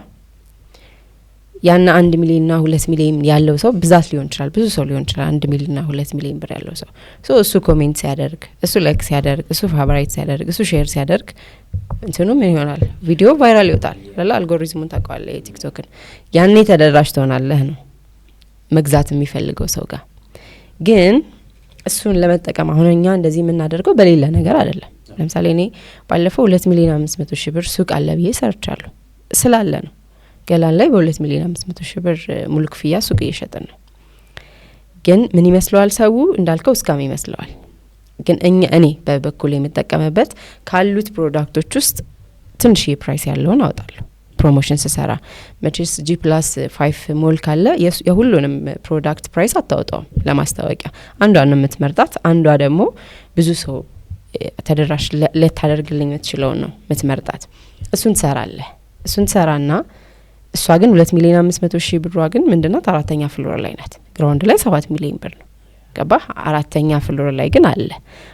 ያና 1 ሚሊዮንና 2 ሚሊዮን ያለው ሰው ብዛት ሊሆን ይችላል፣ ብዙ ሰው ሊሆን ይችላል። 1 ሚሊዮንና 2 ሚሊዮን ብር ያለው ሰው ሶ እሱ ኮሜንት ሲያደርግ፣ እሱ ላይክ ሲያደርግ፣ እሱ ፋቮራይት ሲያደርግ፣ እሱ ሼር ሲያደርግ እንትኑ ምን ይሆናል? ቪዲዮ ቫይራል ይወጣል። ለላ አልጎሪዝሙን ታውቀዋለህ የቲክቶክን። ያኔ ተደራሽ ትሆናለህ ነው መግዛት የሚፈልገው ሰው ጋር። ግን እሱን ለመጠቀም አሁን እኛ እንደዚህ የምናደርገው በሌላ ነገር አይደለም። ለምሳሌ እኔ ባለፈው 2 ሚሊዮን 500 ሺህ ብር ሱቅ አለ ብዬ ሰርቻለሁ ስላለ ነው። ገላን ላይ በ2 ሚሊዮን 500 ሺህ ብር ሙሉ ክፍያ ሱቅ እየሸጥን ነው። ግን ምን ይመስለዋል ሰው እንዳልከው እስካም ይመስለዋል። ግን እኔ በበኩል የምጠቀምበት ካሉት ፕሮዳክቶች ውስጥ ትንሽ ፕራይስ ያለውን አውጣለሁ። ፕሮሞሽን ስሰራ መቼስ G+5 ሞል ካለ የሁሉንም ፕሮዳክት ፕራይስ አታውጣውም። ለማስታወቂያ አንዷን የምትመርጣት፣ አንዷ ደግሞ ብዙ ሰው ተደራሽ ለታደርግልኝ የምትችለው ነው የምትመርጣት። እሱን ትሰራለህ። እሱን ትሰራና እሷ ግን 2 ሚሊዮን 500 ሺህ ብሯ ግን ምንድነው 4ኛ ፍሎር ላይ ናት። ግራውንድ ላይ 7 ሚሊዮን ብር ነው። ገባ? 4ኛ ፍሎር ላይ ግን አለ።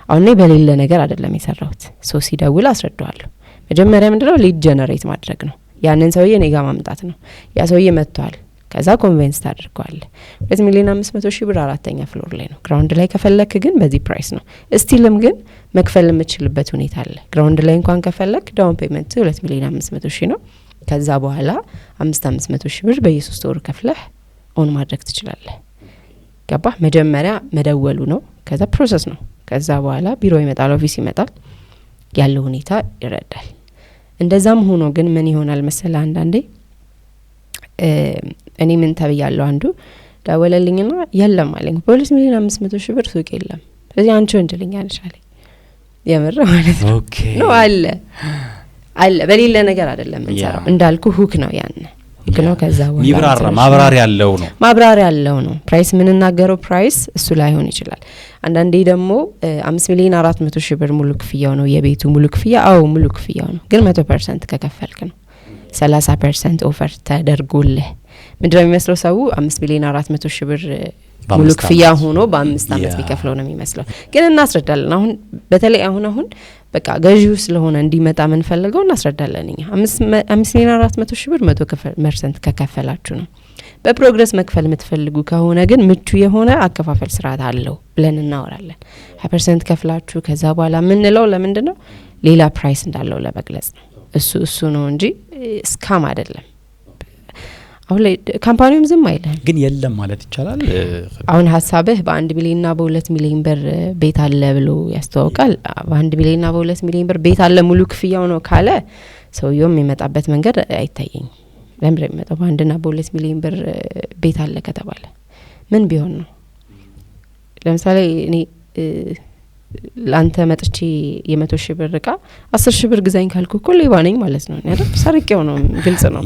አሁን ላይ በሌለ ነገር አይደለም የሰራሁት። ሶ ሲደውል አስረዳዋለሁ። መጀመሪያ ምንድነው ሊድ ጀነሬት ማድረግ ነው። ያንን ሰውዬ እኔ ጋር ማምጣት ነው። ያ ሰውዬ መጥቷል። ከዛ ኮንቬንስ ታደርገዋለህ። 2 ሚሊዮን 500 ሺህ ብር 4ኛ ፍሎር ላይ ነው። ግራውንድ ላይ ከፈለክ ግን በዚህ ፕራይስ ነው። እስቲልም ግን መክፈል የምችልበት ሁኔታ አለ። ግራውንድ ላይ እንኳን ከፈለክ ዳውን ፔመንት 2 ሚሊዮን 500 ሺህ ነው። ከዛ በኋላ 500 ሺህ ብር በየ3 ወሩ ከፍለህ ኦን ማድረግ ትችላለህ። ገባ? መጀመሪያ መደወሉ ነው። ከዛ ፕሮሰስ ነው። ከዛ በኋላ ቢሮ ይመጣል፣ ኦፊስ ይመጣል፣ ያለው ሁኔታ ይረዳል። እንደዛም ሆኖ ግን ምን ይሆናል መሰለ አንዳንዴ እኔ ምን ተብያለሁ፣ አንዱ ደወለልኝና የለም አለኝ በ2 ሚሊዮን 500 ሺህ ብር ሱቅ የለም። ስለዚህ አንቺ ወንጀለኛ ነሽ አለኝ። የምር ማለት ነው። ኦኬ ነው አለ በሌለ ነገር አይደለም እንሰራው። እንዳልኩ ሁክ ነው ያን ሁክ ነው። ከዛ በኋላ ማብራሪያ ያለው ነው ፕራይስ ምንናገረው ፕራይስ እሱ ላይ ሆን ይችላል። አንዳንዴ ደግሞ 5 ሚሊዮን 400 ሺህ ብር ሙሉ ክፍያው ነው የቤቱ ሙሉ ክፍያ። ሙሉ ክፍያው ነው ግን 100% ከከፈልክ ነው 30% ኦፈር ተደርጎልህ። ምንድነው የሚመስለው ሰው 5 ሚሊዮን 400 ሺህ ብር ሙሉ ክፍያ ሆኖ በ5 አመት ቢከፍለው ነው የሚመስለው። ግን እናስረዳለን። አሁን በተለይ አሁን በቃ ገዢው ስለሆነ እንዲመጣ ምን ፈልገው እናስረዳለን። እኛ 5 ሚሊዮን 400 ሺህ ብር 100% ከከፈላችሁ ነው። በፕሮግረስ መክፈል የምትፈልጉ ከሆነ ግን ምቹ የሆነ አከፋፈል ስርዓት አለው ብለን እናወራለን። 20% ከፍላችሁ ከዛ በኋላ ምንለው ለምንድነው ሌላ ፕራይስ እንዳለው ለመግለጽ ነው። እሱ ነው እንጂ ስካም አይደለም። አሁን ላይ ካምፓኒውም ዝም አይልም ግን የለም ማለት ይቻላል። አሁን ሀሳብህ በ1 ሚሊዮንና በ2 ሚሊዮን ብር ቤት አለ ብሎ ያስተዋውቃል። በ1 ሚሊዮንና በ2 ሚሊዮን ብር ቤት አለ ሙሉ ክፍያው ነው ካለ ሰውየው የሚመጣበት መንገድ አይታየኝ። ለምን የሚመጣው በ1ና በ2 ሚሊዮን ብር ቤት አለ ከተባለ ምን ቢሆን ነው? ለምሳሌ እኔ ላንተ መጥቼ የ100 ሺህ ብር እቃ 10 ሺህ ብር ግዛኝ ካልኩ እኮ ሌባ ነኝ ማለት ነው አይደል? ሰርቄው ነው፣ ግልጽ ነው።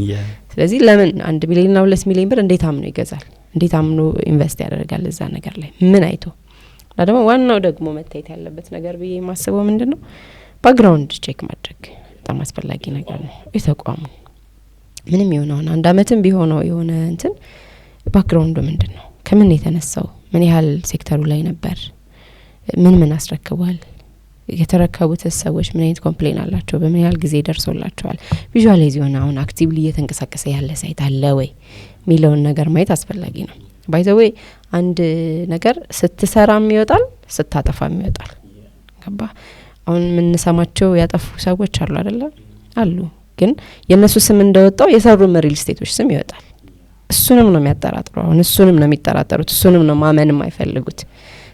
ስለዚህ ለምን 1 ሚሊዮንና 2 ሚሊዮን ብር እንዴት አምኖ ይገዛል? እንዴት አምኖ ኢንቨስት ያደርጋል እዛ ነገር ላይ? ምን አይቶ? ደግሞ ዋናው ደግሞ መታየት ያለበት ነገር ብዬ የማስበው ምንድነው ባክግራውንድ ቼክ ማድረግ በጣም አስፈላጊ ነገር ነው። የተቋሙ ምንም ይሆነው አንድ አመትም ቢሆነው የሆነ እንትን ባክግራውንዱ ምንድነው? ከምን የተነሳው? ምን ያህል ሴክተሩ ላይ ነበር? ምን አስረክቧል? የተረከቡት ሰዎች ምን አይነት ኮምፕሌን አላቸው? በምን ያህል ጊዜ ደርሶላቸዋል? ቪዥዋላይዝ የሆነ አሁን አክቲቭሊ እየተንቀሳቀሰ ያለ ሳይት አለ ወይ ሚለውን ነገር ማየት አስፈላጊ ነው። ባይ ዘ ዌይ አንድ ነገር ስትሰራም ይወጣል፣ ስታጠፋም ይወጣል። ገባ? አሁን ምን ሰማቸው ያጠፉ ሰዎች አሉ አይደለ? አሉ ግን የነሱ ስም እንደወጣው የሰሩ ሪል ስቴቶች ስም ይወጣል። እሱንም ነው የሚያጠራጥረው። አሁን እሱንም ነው የሚጠራጠሩት። እሱንም ነው ማመንም አይፈልጉት።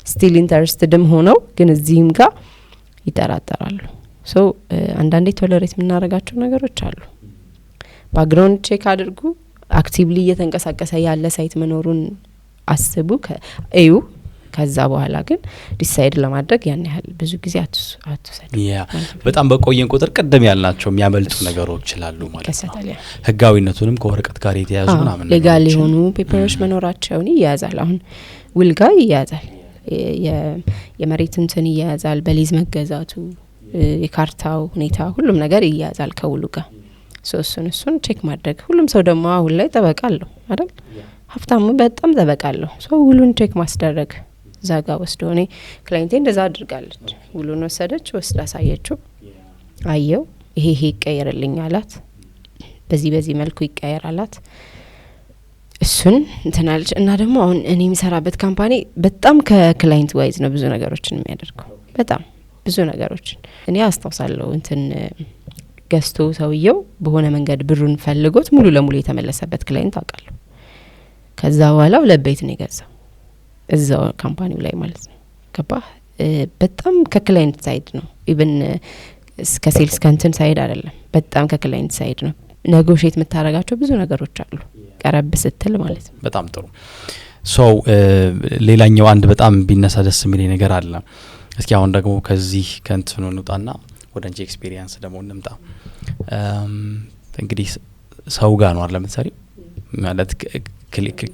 ስቲል ኢንተረስትድም ሆነው ግን እዚህም ጋር ይጠራጠራሉ። ሶ አንዳንዴ ቶለሬት የምናደርጋቸው ነገሮች አሉ። ባክግራውንድ ቼክ አድርጉ። አክቲቭሊ እየተንቀሳቀሰ ያለ ሳይት መኖሩን አስቡ እዩ። ከዛ በኋላ ግን ዲሳይድ ለማድረግ ያን ያህል ብዙ ጊዜ አትሰዱ። በጣም በቆየን ቁጥር ቀደም ያልናቸው የሚያመልጡ ነገሮች ይላሉ ማለት ነው። ህጋዊነቱንም ከወረቀት ጋር የተያዙ ምናምን ሌጋል የሆኑ ፔፐሮች መኖራቸውን ይያዛል። አሁን ውል ጋር ይያዛል፣ የመሬት እንትን ይያዛል፣ በሊዝ መገዛቱ፣ የካርታው ሁኔታ ሁሉም ነገር ይያዛል ከውሉ ጋር። እሱን ቼክ ማድረግ። ሁሉም ሰው ደግሞ አሁን ላይ ጠበቃ አለው አይደል? ሀብታሙ በጣም ጠበቃ አለው። ሰው ውሉን ቼክ ማስደረግ ዛጋ ወስዶ እኔ ክላይንቴ እንደዛ አድርጋለች፣ ውሉን ወሰደች፣ ወስዳ አሳየችው፣ አየው፣ ይሄ ይቀየርልኝ አላት፣ በዚህ መልኩ ይቀየር አላት። እሱን እንትናለች። እና ደግሞ አሁን እኔ የሚሰራበት ካምፓኒ በጣም ከክላይንት ዋይዝ ነው ብዙ ነገሮችን የሚያደርገው። በጣም ብዙ ነገሮችን እኔ አስታውሳለሁ። እንትን ገዝቶ ሰውየው በሆነ መንገድ ብሩን ፈልጎት ሙሉ ለሙሉ የተመለሰበት ክላይንት አውቃለሁ። ከዛ በኋላ 2 ቤት ነው የገዛው እዛው ካምፓኒው ላይ ማለት ነው። ገባ? በጣም ከክላይንት ሳይድ ነው። ኢቭን እስከ ሴልስ ካንተን ሳይድ አይደለም፣ በጣም ከክላይንት ሳይድ ነው። ኔጎሺዬት የምታረጋቸው ብዙ ነገሮች አሉ ቀረብ ስትል ማለት ነው። በጣም ጥሩ። ሌላኛው አንድ በጣም ቢነሳ ደስ የሚል ነገር አለ። እስኪ አሁን ደግሞ ከዚህ ከእንትኑ እንውጣና ወደ አንቺ ኤክስፒሪየንስ ደግሞ እንምጣ። እንግዲህ ሰው ጋር ነው አይደል የምትሰሪው? ማለት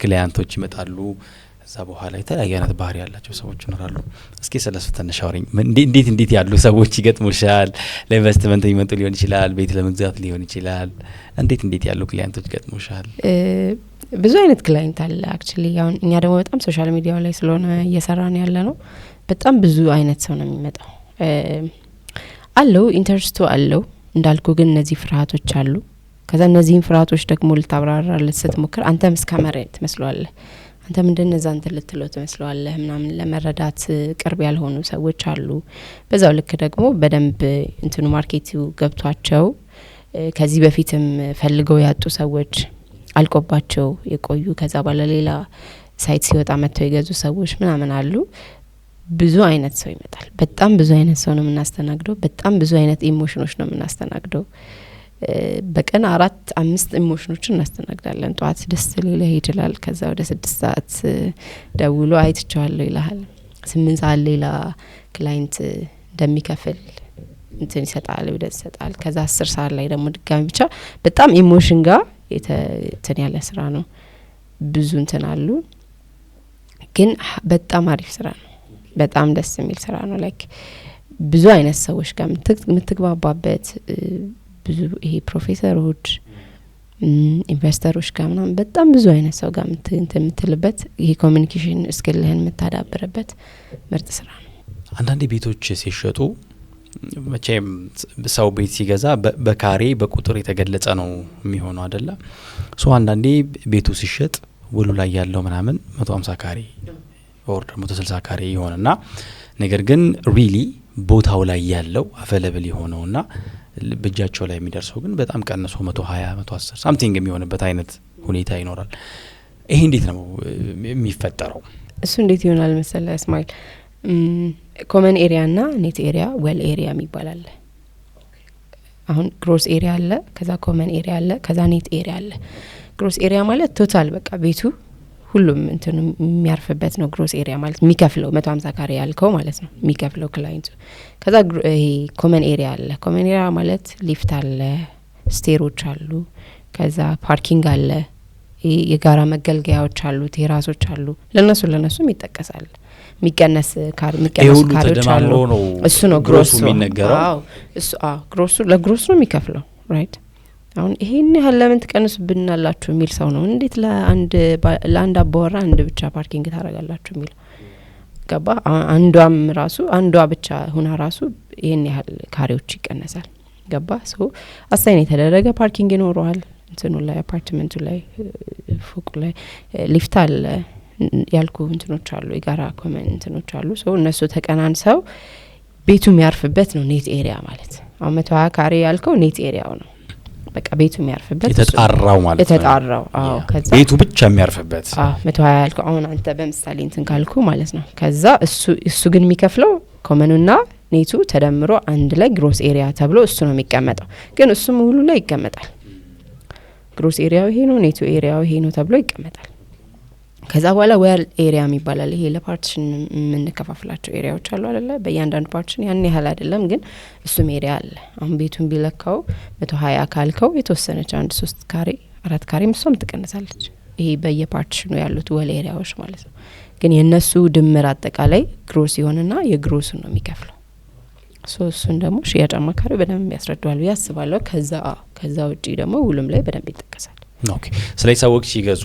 ክሊያንቶች ይመጣሉ፣ እዛ በኋላ የተለያየ አይነት ባህሪ ያላቸው ሰዎች ይኖራሉ። እስኪ ስለሱ ትንሽ አውሪኝ። እንዴት ያሉ ሰዎች ይገጥሙሻል? ለኢንቨስትመንት የሚመጡ ሊሆን ይችላል፣ ቤት ለመግዛት ሊሆን ይችላል። እንዴት ያሉ ክሊያንቶች ይገጥሙሻል? ብዙ አይነት ክላይንት አለ አክቹሊ። አሁን እኛ ደግሞ በጣም ሶሻል ሚዲያው ላይ ስለሆነ እየሰራን ያለ ነው። በጣም ብዙ አይነት ሰው ነው የሚመጣው። አለው ኢንተረስቱ አለው እንዳልኩ፣ ግን እነዚህ ፍርሃቶች አሉ። ከዛ እነዚህን ፍርሃቶች ደግሞ ልታብራራለት ስትሞክር አንተም እስከመረ ትመስለዋለህ፣ አንተ ምንድን ነዛ እንትን ልትለው ትመስለዋለህ ምናምን። ለመረዳት ቅርብ ያልሆኑ ሰዎች አሉ። በዛው ልክ ደግሞ በደንብ እንትኑ ማርኬቱ ገብቷቸው ከዚህ በፊትም ፈልገው ያጡ ሰዎች አልቆባቸው የቆዩ ከዛ ባለ ሌላ ሳይት ሲወጣ መጥተው የገዙ ሰዎች ምናምን አሉ። ብዙ አይነት ሰው ይመጣል። በጣም ብዙ አይነት ሰው ነው የምናስተናግደው። በጣም ብዙ አይነት ኢሞሽኖች ነው የምናስተናግደው። በቀን 4-5 ኢሞሽኖችን እናስተናግዳለን። ጠዋት ደስ ሊልህ ይችላል። ከዛ ወደ 6 ሰዓት ደውሎ አይትቻለሁ ይልሃል። 8 ሰዓት ሌላ ክላይንት እንደሚከፍል እንትን ይሰጣል፣ ወደስ ይሰጣል። ከዛ 10 ሰዓት ላይ ደግሞ ድጋሚ ብቻ በጣም ኢሞሽን ጋር እንትን ያለ ስራ ነው። ብዙ እንትን አሉ፣ ግን በጣም አሪፍ ስራ ነው። በጣም ደስ የሚል ስራ ነው። ላይክ ብዙ አይነት ሰዎች ጋር የምትግባባበት ብዙ ይሄ ፕሮፌሰሮች፣ ኢንቨስተሮች ጋር ምናምን በጣም ብዙ አይነት ሰው ጋር የምትልበት ይሄ ኮሚኒኬሽን ስኪልህን የምታዳብርበት ምርጥ ስራ ነው። አንዳንዴ ቤቶች ሲሸጡ መቼም ሰው ቤት ሲገዛ በካሬ በቁጥር የተገለጸ ነው የሚሆነው አይደለ? አንዳንዴ ቤቱ ሲሸጥ ውሉ ላይ ያለው ምናምን 150 ካሬ ኦር 160 ካሬ ይሆንና ነገር ግን ሪሊ ቦታው ላይ ያለው አቬለብል የሆነውና በእጃቸው ላይ የሚደርሰው ግን በጣም ቀንሶ 120 110 ሳምቲንግ የሚሆንበት አይነት ሁኔታ ይኖራል። ይሄ እንዴት ነው የሚፈጠረው? እሱ እንዴት ይሆናል መሰለህ እስማኤል? ኮመን ኤሪያ ና ኔት ኤሪያ ዌል ኤሪያ ይባላል። አሁን ግሮስ ኤሪያ አለ፣ ከዛ ኮመን ኤሪያ አለ፣ ከዛ ኔት ኤሪያ አለ። ግሮስ ኤሪያ ማለት ቶታል በቃ ቤቱ ሁሉም እንትን የሚያርፍበት ነው። ግሮስ ኤሪያ ማለት የሚከፍለው 150 ካሬ ያልከው ማለት ነው የሚከፍለው ክላይንቱ። ከዛ ይሄ ኮመን ኤሪያ አለ። ኮመን ኤሪያ ማለት ሊፍት አለ፣ ስቴሮች አሉ፣ ከዛ ፓርኪንግ አለ፣ የጋራ መገልገያዎች አሉ፣ ቴራሶች አሉ። ለነሱም ይጠቀሳል። የሚቀነስ ካሬዎች አሉ። እሱ ነው ግሮሱ የሚነገረው። እሱ ግሮሱ ለግሮሱ ነው የሚከፍለው ራይት። አሁን ይሄን ያህል ለምን ትቀንሱብናላችሁ የሚል ሰው ነው እንዴት ለአንድ አባወራ አንድ ብቻ ፓርኪንግ ታረጋላችሁ የሚል ገባ። አንዷ ብቻ ሁና ራሱ ይሄን ያህል ካሬዎች ይቀነሳል ገባ። አሳይን የተደረገ ፓርኪንግ ይኖረዋል እንትኑ ላይ አፓርትመንቱ ላይ ፎቁ ላይ ሊፍት አለ ያልኩ እንትኖች አሉ፣ የጋራ ኮመን እንትኖች አሉ። እነሱ ተቀናንሰው ቤቱ የሚያርፍበት ነው ኔት ኤሪያ ማለት። አሁን 120 ካሬ ያልከው ኔት ኤሪያው ነው። በቃ ቤቱ የሚያርፍበት የተጣራው ማለት ነው የተጣራው ከዛ ቤቱ ብቻ የሚያርፍበት 120 ያልከው አሁን አንተ በምሳሌ እንትን ካልኩ ማለት ነው ከዛ እሱ ግን የሚከፍለው ኮመኑና ኔቱ ተደምሮ አንድ ላይ ግሮስ ኤሪያ ተብሎ እሱ ነው የሚቀመጠው ግን እሱ ሙሉ ላይ ይቀመጣል ግሮስ ኤሪያው ይሄ ነው ኔቱ ኤሪያው ይሄ ነው ተብሎ ይቀመጣል ከዛ በኋላ ዌል ኤሪያ የሚባላል ይሄ ለፓርቲሽን የምንከፋፍላቸው ኤሪያዎች አሉ አይደለ በእያንዳንዱ ፓርቲሽን ያን ያህል አይደለም ግን እሱም ኤሪያ አለ አሁን ቤቱን ቢለካው 120 ካልከው የተወሰነች አንድ 3 ካሬ 4 ካሬ ምንም ትቀንሳለች ይሄ በየፓርቲሽኑ ያሉት ዌል ኤሪያዎች ማለት ነው ግን የነሱ ድምር አጠቃላይ ግሮስ ይሆንና የግሮሱን ነው የሚከፍለው እሱን ደግሞ ሽያጭ አማካሪ በደንብ ያስረዳዋል ያስባለው ከዛ ውጪ ደግሞ ውሉም ላይ በደንብ ይጠቀሳል ኦኬ ስለዚህ ሰዎች ሲገዙ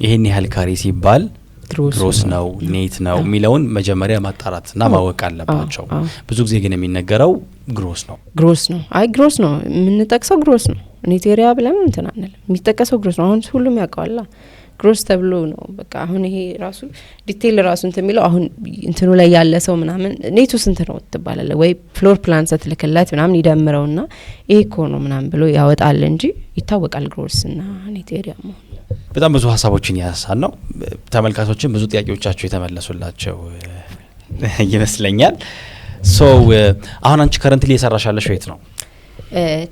ይሄን ያህል ካሬ ሲባል ግሮስ ነው ኔት ነው ሚለውን መጀመሪያ ማጣራትና ማወቅ አለባቸው ብዙ ጊዜ ግን የሚነገረው ግሮስ ነው አይ ግሮስ ነው የምንጠቅሰው ግሮስ ነው ኔት ኤሪያ ብለን እንትን አንልም የሚጠቀሰው ግሮስ ነው አሁን ሁሉም ያውቀዋል ግሮስ ተብሎ ነው በቃ አሁን ይሄ ራሱ ዲቴል ራሱ እንትን የሚለው አሁን እንትኑ ላይ ያለ ሰው ምናምን ኔቱ ስንት ነው ትባላለ ወይ ፍሎር ፕላን ስትልክለት ምናምን ይደምረውና ይሄ እኮ ነው ምናምን ብሎ ያወጣል እንጂ ይታወቃል ግሮስና ኔት ኤሪያ ነው በጣም ብዙ ሀሳቦችን ያነሳን ነው ተመልካቾችን ብዙ ጥያቄዎቻቸው የተመለሱላቸው ይመስለኛል ሶ አሁን አንቺ ከረንትሊ እየሰራሻለሽ የት ነው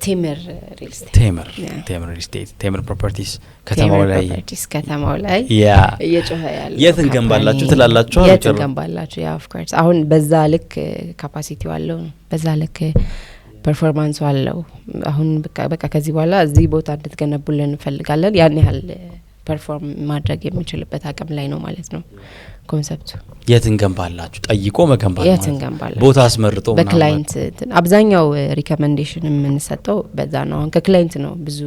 ቴምር ሪል ስቴት ቴምር ሪል ስቴት ቴምር ፕሮፐርቲስ ከተማው ላይ ያ እየጮኸ ያለው የት እንገንባላችሁ ትላላችሁ የት እንገንባላችሁ ያ ኦፍ ኮርስ አሁን በዛ ልክ ካፓሲቲው አለው በዛ ልክ ፐርፎርማንሱ አለው አሁን በቃ ከዚህ በኋላ እዚህ ቦታ እንድትገነቡልን እንፈልጋለን ያን ያህል ፐርፎርም ማድረግ የሚችልበት አቅም ላይ ነው ማለት ነው ኮንሰፕቱ የት እንገንባላችሁ ጠይቆ መገንባት የት እንገንባላችሁ ቦታ አስመርጦ በክላይንት አብዛኛው ሪኮመንዴሽን የምንሰጠው በዛ ነው አሁን ከክላይንት ነው ብዙ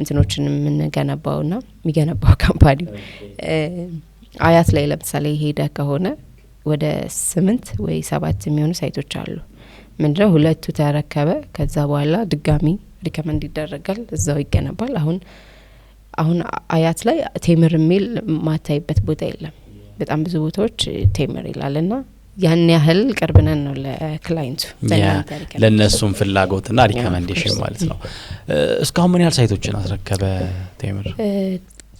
እንትኖችን የምንገነባውና የሚገነባው ካምፓኒ አያት ላይ ለምሳሌ ሄደ ከሆነ ወደ 8 ወይ 7 የሚሆኑ ሳይቶች አሉ ምንድነው ሁለቱ ተረከበ ከዛ በኋላ ድጋሚ ሪኮመንድ ይደረጋል እዛው ይገነባል አሁን አያት ላይ ቴምር የሚል ማታይበት ቦታ የለም በጣም ብዙ ቦታዎች ቴምር ይላልና ያን ያህል ቅርብነን ነው ለክላይንቱ ለነሱም ፍላጎትና ሪኮመንዴሽን ማለት ነው እስካሁን ምን ያህል ሳይቶችን አስረከበ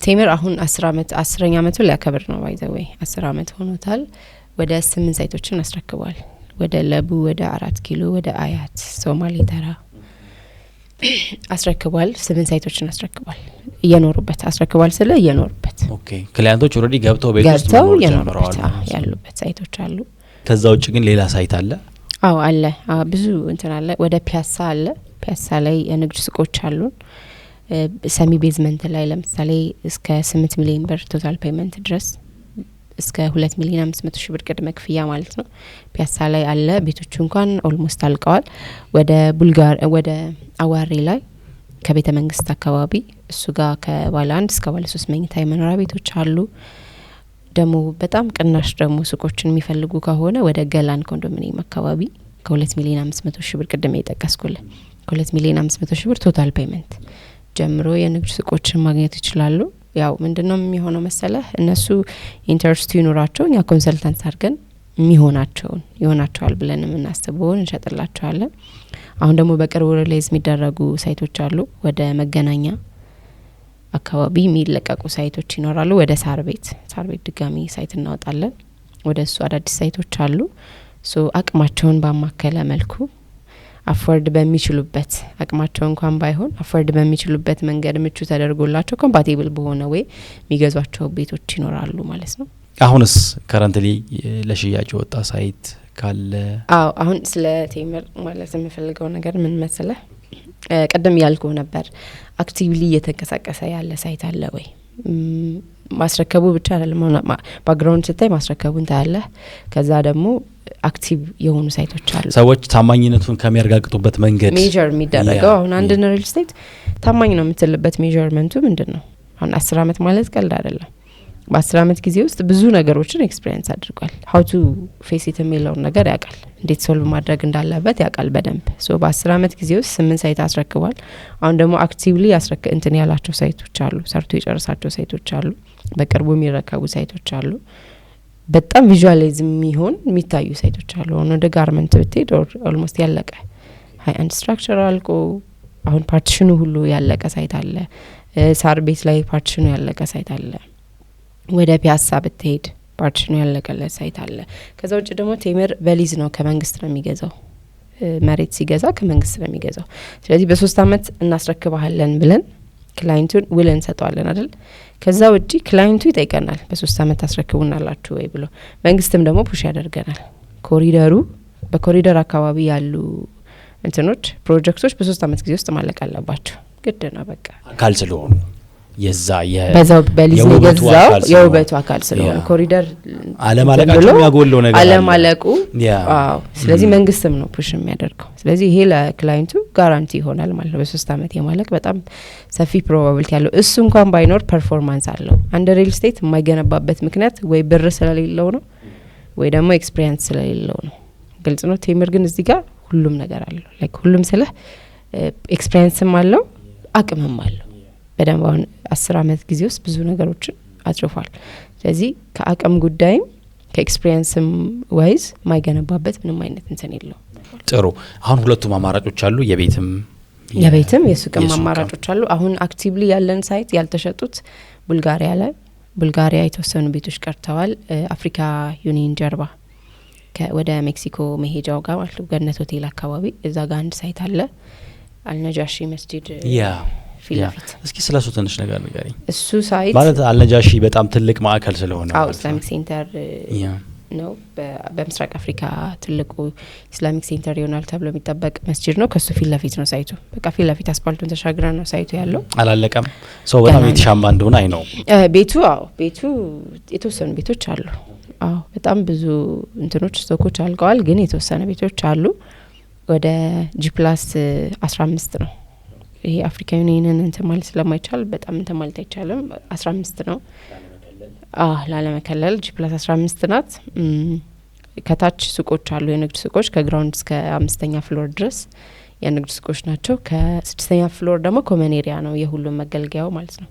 ቴምር አሁን 10ኛ አመቱ ሊያከብር ነው ባይ ዘ ዌይ 10 አመት ሆኖታል ወደ 8 ሳይቶችን አስረክቧል ወደ ለቡ ወደ 4 ኪሎ ወደ አያት ሶማሌ ተራ አስረክቧል 8 ሳይቶችን አስረክቧል እየኖሩበት አስረክቧል ስለ እየኖሩበት ኦኬ ክላይንቶች ኦሬዲ ገብተው ቤት ውስጥ መኖር ጀምረዋል ያሉበት ሳይቶች አሉ ከዛ ውጭ ግን ሌላ ሳይት አለ አለ ብዙ እንትን አለ ወደ ፒያሳ አለ ፒያሳ ላይ የንግድ ሱቆች አሉ ሰሚ ቤዝመንት ላይ ለምሳሌ እስከ 8 ሚሊዮን ብር ቶታል ፔመንት ድረስ እስከ 2 ሚሊዮን 500 ሺህ ብር ቅድመ ክፍያ ማለት ነው ፒያሳ ላይ አለ ቤቶቹ እንኳን ኦልሞስት አልቀዋል ወደ ቡልጋር ወደ አዋሪ ላይ ከቤተ መንግስት አካባቢ እሱ ጋር ከባለ 1 እስከ ባለ 3 መኝታ የመኖሪያ ቤቶች አሉ ደሞ በጣም ቅናሽ ደሞ ሱቆችን የሚፈልጉ ከሆነ ወደ ገላን ኮንዶሚኒየም አካባቢ ከ2 ሚሊዮን 500 ሺህ ብር ቅድመ ይጠቀስኩል ከ2 ሚሊዮን 500 ሺህ ብር ቶታል ፔመንት ጀምሮ የንግድ ሱቆችን ማግኘት ይችላሉ ያው ምንድነው የሚሆነው መሰለህ እነሱ ኢንተረስቱ ይኖራቸው ያ ኮንሰልታንት አድርገን ይሆናቸዋል ብለን እናስበውን እንሸጥላቸዋለን አሁን ደግሞ በቅርቡ ሪሊዝ የሚደረጉ ሳይቶች አሉ ወደ መገናኛ አካባቢ የሚለቀቁ ሳይቶች ይኖራሉ ወደ ሳር ቤት ድጋሚ ሳይት እናወጣለን ወደ እሱ አዳዲስ ሳይቶች አሉ ሶ አቅማቸውን ባማከለ መልኩ አፎርድ በሚችሉበት አቅማቸው እንኳን ባይሆን አፎርድ በሚችሉበት መንገድ ምቹ ተደርጎላቸው ኮምፓቲብል በሆነ ወይ የሚገዟቸው ቤቶች ይኖራሉ ማለት ነው አሁንስ ከረንትሊ ለሽያጭ ወጣ ሳይት ካለ አሁን ስለ ቴምር ማለት የምፈልገው ነገር ምን መሰለህ ቀደም ያልኩ ነበር አክቲቭሊ እየተንቀሳቀሰ ያለ ሳይት አለ ወይ ማስረከቡ ብቻ አይደለም ባክግራውንድ ስታይ ማስረከቡን ታያለ ከዛ ደግሞ አክቲቭ የሆኑ ሳይቶች አሉ ሰዎች ታማኝነቱን ከሚያረጋግጡበት መንገድ ሜጀር የሚደረገው አሁን አንድ ሪል ስቴት ታማኝ ነው የምትልበት ሜጀርመንቱ ምንድነው አሁን 10 አመት ማለት ቀልድ አይደለም በ10 አመት ጊዜ ውስጥ ብዙ ነገሮችን ኤክስፒሪየንስ አድርጓል how to face it የሚለውን ነገር ያውቃል እንዴት ሶልቭ ማድረግ እንዳለበት ያውቃል በደንብ ሶ በ10 አመት ጊዜ ውስጥ 8 ሳይት አስረክቧል አሁን ደግሞ አክቲቭሊ እንትን ያላቸው ሳይቶች አሉ ሰርቶ የጨረሳቸው ሳይቶች አሉ በቅርቡ የሚረከቡ ሳይቶች አሉ በጣም ቪዥዋላይዝም የሚታዩ ሳይቶች አሉ ወደ ጋርመንት ብትሄድ ኦልሞስት ያለቀ ሃይ ኤንድ ስትራክቸር አልቆ አሁን ፓርቲሽኑ ሁሉ ያለቀ ሳይት አለ ሳር ቤት ላይ ፓርቲሽኑ ያለቀ ሳይት አለ ወደ ፒያሳ ብትሄድ ፓርቲሽኑ ያለቀለት ሳይት አለ ከዛ ውጭ ደግሞ ቴምር በሊዝ ነው ከመንግስት ነው የሚገዛው መሬት ሲገዛ ከመንግስት ነው የሚገዛው ስለዚህ በ3 አመት እናስረክባለን ብለን ክላይንቱን ውል እንሰጠዋለን አይደል ከዛ ውጪ ክላይንቱ ይጠይቀናል በ3 አመት ታስረክቡናላችሁ ወይ ብሎ መንግስትም ደግሞ ፑሽ ያደርገናል ኮሪደሩ በኮሪደር አካባቢ ያሉ እንትኖች ፕሮጀክቶች በ3 አመት ጊዜ ውስጥ ማለቅ አለባቸው ግድ ነው በቃ አካል ስለሆኑ የዛ በዛው በሊዝ የገዛው የውበቱ አካል ስለሆነ ኮሪደር አለማለቃቸው ያጎለው ነገር አለማለቁ አዎ ስለዚህ መንግስትም ነው ፑሽ የሚያደርገው ስለዚህ ይሄ ለክላይንቱ ጋራንቲ ይሆናል ማለት ነው በ3 አመት የማለቅ በጣም ሰፊ ፕሮባቢሊቲ ያለው እሱ እንኳን ባይኖር ፐርፎርማንስ አለው አንድ ሪል ስቴት የማይገነባበት ምክንያት ወይ ብር ስለሌለው ነው ወይ ደግሞ ኤክስፒሪየንስ ስለሌለው ነው ግልጽ ነው ቴምር ግን እዚህ ጋር ሁሉም ነገር አለው ላይክ ሁሉም ስለ ኤክስፒሪየንስም አለው አቅምም አለው በደንብ አሁን 10 አመት ጊዜ ውስጥ ብዙ ነገሮችን አትርፏል ስለዚህ ከአቅም ጉዳይም ከኤክስፒሪየንስም ዋይዝ ማይገነባበት ምንም አይነት እንትን የለው ጥሩ አሁን ሁለቱም አማራጮች አሉ የቤትም የሱቅም አማራጮች አሉ አሁን አክቲቭሊ ያለን ሳይት ያልተሸጡት ቡልጋሪያ ላይ ቡልጋሪያ የተወሰኑ ቤቶች ቀርተዋል አፍሪካ ዩኒየን ጀርባ ወደ ሜክሲኮ መሄጃው ጋር ማለት ገነት ሆቴል አካባቢ እዛ ጋር አንድ ሳይት አለ አልነጃሺ መስጂድ ፊላፊት እስኪ ስለሱ ትንሽ ነገር ንገሪኝ እሱ ሳይት ማለት አልነጃሺ በጣም ትልቅ ማዕከል ስለሆነ ኢስላሚክ ሴንተር ነው በምስራቅ አፍሪካ ትልቁ ኢስላሚክ ሴንተር ይሆናል ተብሎ የሚጠበቅ መስጂድ ነው ከሱ ፊላፊት ነው ሳይቱ በቃ ፊላፊት አስፓልቱን ተሻግረን ነው ሳይቱ ያለው አላለቀም ሰው በጣም የተሻማ እንደሆነ አይ ነው ቤቱ የተወሰኑ ቤቶች አሉ በጣም ብዙ እንትኖች ስቶኮች አልቀዋል ግን የተወሰነ ቤቶች አሉ ወደ G+15 ነው ይሄ አፍሪካ ዩኒየንን እንትን ማለት ስለማይቻል በጣም እንትን ማለት አይቻልም 15 ነው ላለመከለል G+15 ናት ከታች ሱቆች አሉ የንግድ ሱቆች ከግራውንድ እስከ 5ኛ ፍሎር ድረስ የንግድ ሱቆች ናቸው ከ6ኛ ፍሎር ደግሞ ኮመን ኤሪያ ነው የሁሉም መገልገያው ማለት ነው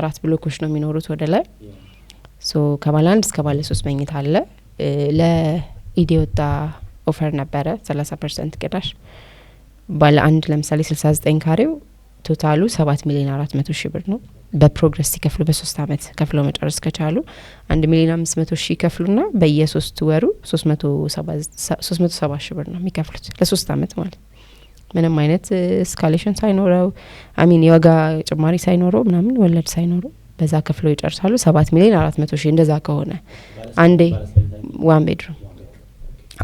4 ብሎኮች ነው የሚኖሩት ወደ ላይ ሶ ከባለ 1 እስከ ባለ 3 መኝታ አለ ለኢዲ ወጣ ኦፈር ነበረ 30% ቅናሽ ባለ 1 ለምሳሌ 69 ካሬው ቶታሉ 7,400,000 ብር ነው በፕሮግረስ ሲከፍሉ በ3 አመት ከፍለው መጨረስ ከቻሉ 1,500,000 ከፍሉና በየ3 ወሩ 370,000 ብር ነው የሚከፍሉት ለ3 አመት ማለት ምንም አይነት ስካሌሽን ሳይኖረው አሚን የዋጋ ጭማሪ ሳይኖረው ምናምን ወለድ ሳይኖረው በዛ ከፍለው ይጨርሳሉ 7,400,000 እንደዛ ከሆነ አንዴ ዋን ቤድሩም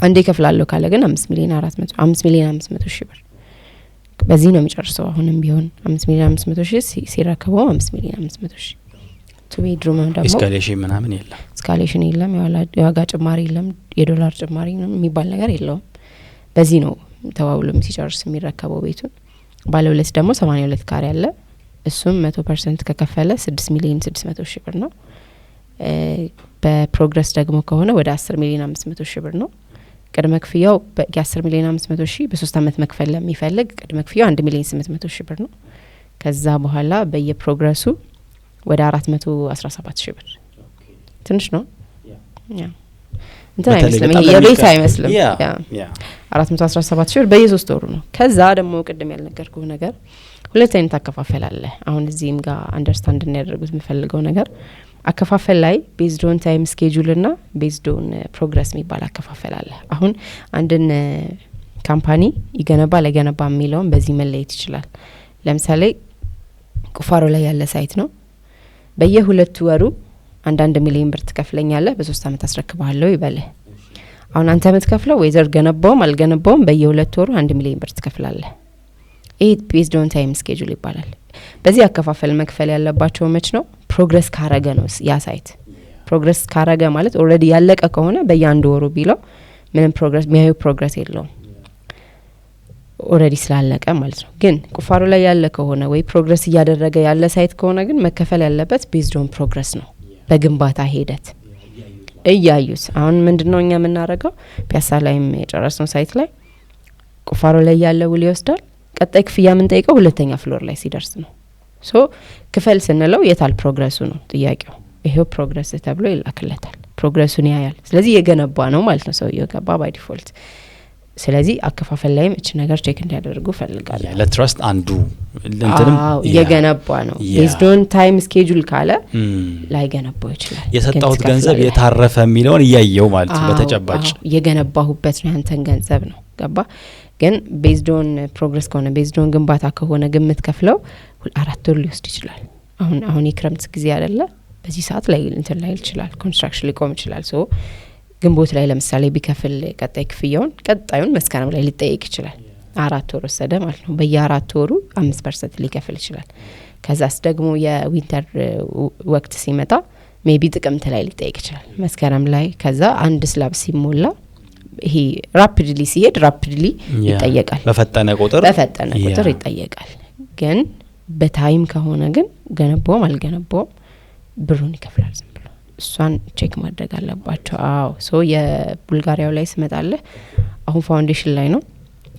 አንዴ ከፍላለሁ ካለ ግን 5,500,000 ብር በዚህ ነው የሚጨርሰው አሁንም ቢሆን 5,500,000 ሲራከበው 5,500,000 ቱ ቤድሩም ደግሞ ስካሌሽን የለም የዋጋ ጭማሪ የለም የዶላር ጭማሪ ነው የሚባል ነገር የለውም በዚህ ነው ተዋውሎም ሲጨርስ የሚረከበው ቤቱን ባለ 2 ደግሞ 82 ካሬ አለ እሱም 100% ከከፈለ 6,600,000 ብር ነው በፕሮግረስ ደግሞ ከሆነ ወደ 10,500,000 ብር ነው ቅድመ ክፍያው የ10,500,000 በ3 አመት መክፈል ለሚፈልግ ቅድመ ክፍያው 1,800,000 ብር ነው ከዛ በኋላ በየፕሮግረሱ ወደ 417,000 ብር ትንሽ ነው እንትን አይመስልም የቤት አይመስልም 417,000 ብር በየ3 ወሩ ነው ከዛ ደግሞ ቅድም ያልነገርኩ ነገር ሁለት አይነት አከፋፈል አለ አሁን እዚህም ጋር አንደርስታንድ እንዲያደርጉት የምፈልገው ነገር አከፋፈል ላይ ቤዝድ ኦን ታይም ስኬጁል እና ቤዝድ ኦን ፕሮግረስ የሚባል አከፋፈል አለ አሁን አንድን ካምፓኒ ይገነባ ለገነባ የሚለውን በዚህ መለየት ይችላል ለምሳሌ ቁፋሮ ላይ ያለ ሳይት ነው በየ2 ወሩ 1 ሚሊዮን ብር ትከፍለኛለህ በ3 አመት አስረክባለሁ ይበለ አሁን አንተ የምትከፍለው ወይዘር ገነባውም አልገነባውም በየ2 ወሩ 1 ሚሊዮን ብር ትከፍላለህ ይሄ ቤዝድ ኦን ታይም ስኬጁል ይባላል በዚህ አከፋፈል መክፈል ያለባቸው መች ነው ፕሮግረስ ካረገ ነው ያ ሳይት ፕሮግረስ ካረገ ማለት ኦሬዲ ያለቀ ከሆነ በየ1 ወሩ ቢለው ምንም ፕሮግረስ የሚያዩ ፕሮግረስ የለውም ኦሬዲ ስላለቀ ማለት ነው ግን ቁፋሮ ላይ ያለ ከሆነ ወይ ፕሮግረስ እያደረገ ያለ ሳይት ከሆነ ግን መከፈል ያለበት ቤዝድ ኦን ፕሮግረስ ነው በግንባታ ሂደት እያዩት አሁን ምንድነው እኛ የምናረጋው ፒያሳ ላይም የጨረስነው ሳይት ላይ ቁፋሮ ላይ ያለ ውል ይወስዳል ቀጣይ ክፍያ ምን ጠይቀው ሁለተኛ ፍሎር ላይ ሲደርስ ነው ሶ ክፈል ስንለው የታል ፕሮግረሱ ነው ጥያቄው ይሄው ፕሮግረስ ተብሎ ይላክለታል ፕሮግረሱን ያያል ስለዚህ የገነባ ነው ማለት ነው ሰው የገባ ባይ ዲፎልት ስለዚህ አከፋፈል ላይም እቺ ነገር ቼክ እንዲያደርጉ ፈልጋለሁ ለትረስት አንዱ እንትንም የገነባ ነው based on time schedule ካለ ላይ ገነባው ይችላል የሰጣሁት ገንዘብ የታረፈ የሚለውን እያየው ማለት በተጨባጭ የገነባሁበት ነው ያንተን ገንዘብ ነው ገባ ግን based on progress ከሆነ based on ግንባታ ከሆነ ግምት ከፍለው 4 ወር ሊወስድ ይችላል አሁን የክረምት ጊዜ አይደለ በዚህ ሰዓት ላይ እንትን ላይ ይችላል ኮንስትራክሽን ሊቆም ይችላል ሶ ግንቦት ላይ ለምሳሌ ቢከፍል ቀጣይ ክፍያውን ቀጣዩን መስከረም ላይ ሊጠይቅ ይችላል 4 ወር ወሰደ ማለት ነው በየ4 ወሩ 5% ሊከፍል ይችላል ከዛስ ደግሞ የዊንተር ወቅት ሲመጣ ሜቢ ጥቅምት ላይ ሊጠይቅ ይችላል መስከረም ላይ ከዛ አንድ ስላብ ሲሞላ ይሄ ራፒድሊ ሲሄድ ራፒድሊ ይጠየቃል በፈጠነ ቁጥር ይጠየቃል ግን በታይም ከሆነ ግን ገነባው አልገነባው ብሩን ይከፍላል ዝም ብሎ እሷን ቼክ ማድረግ አለባቸው አዎ ሶ የቡልጋሪያው ላይ ስመጣለ አሁን ፋውንዴሽን ላይ ነው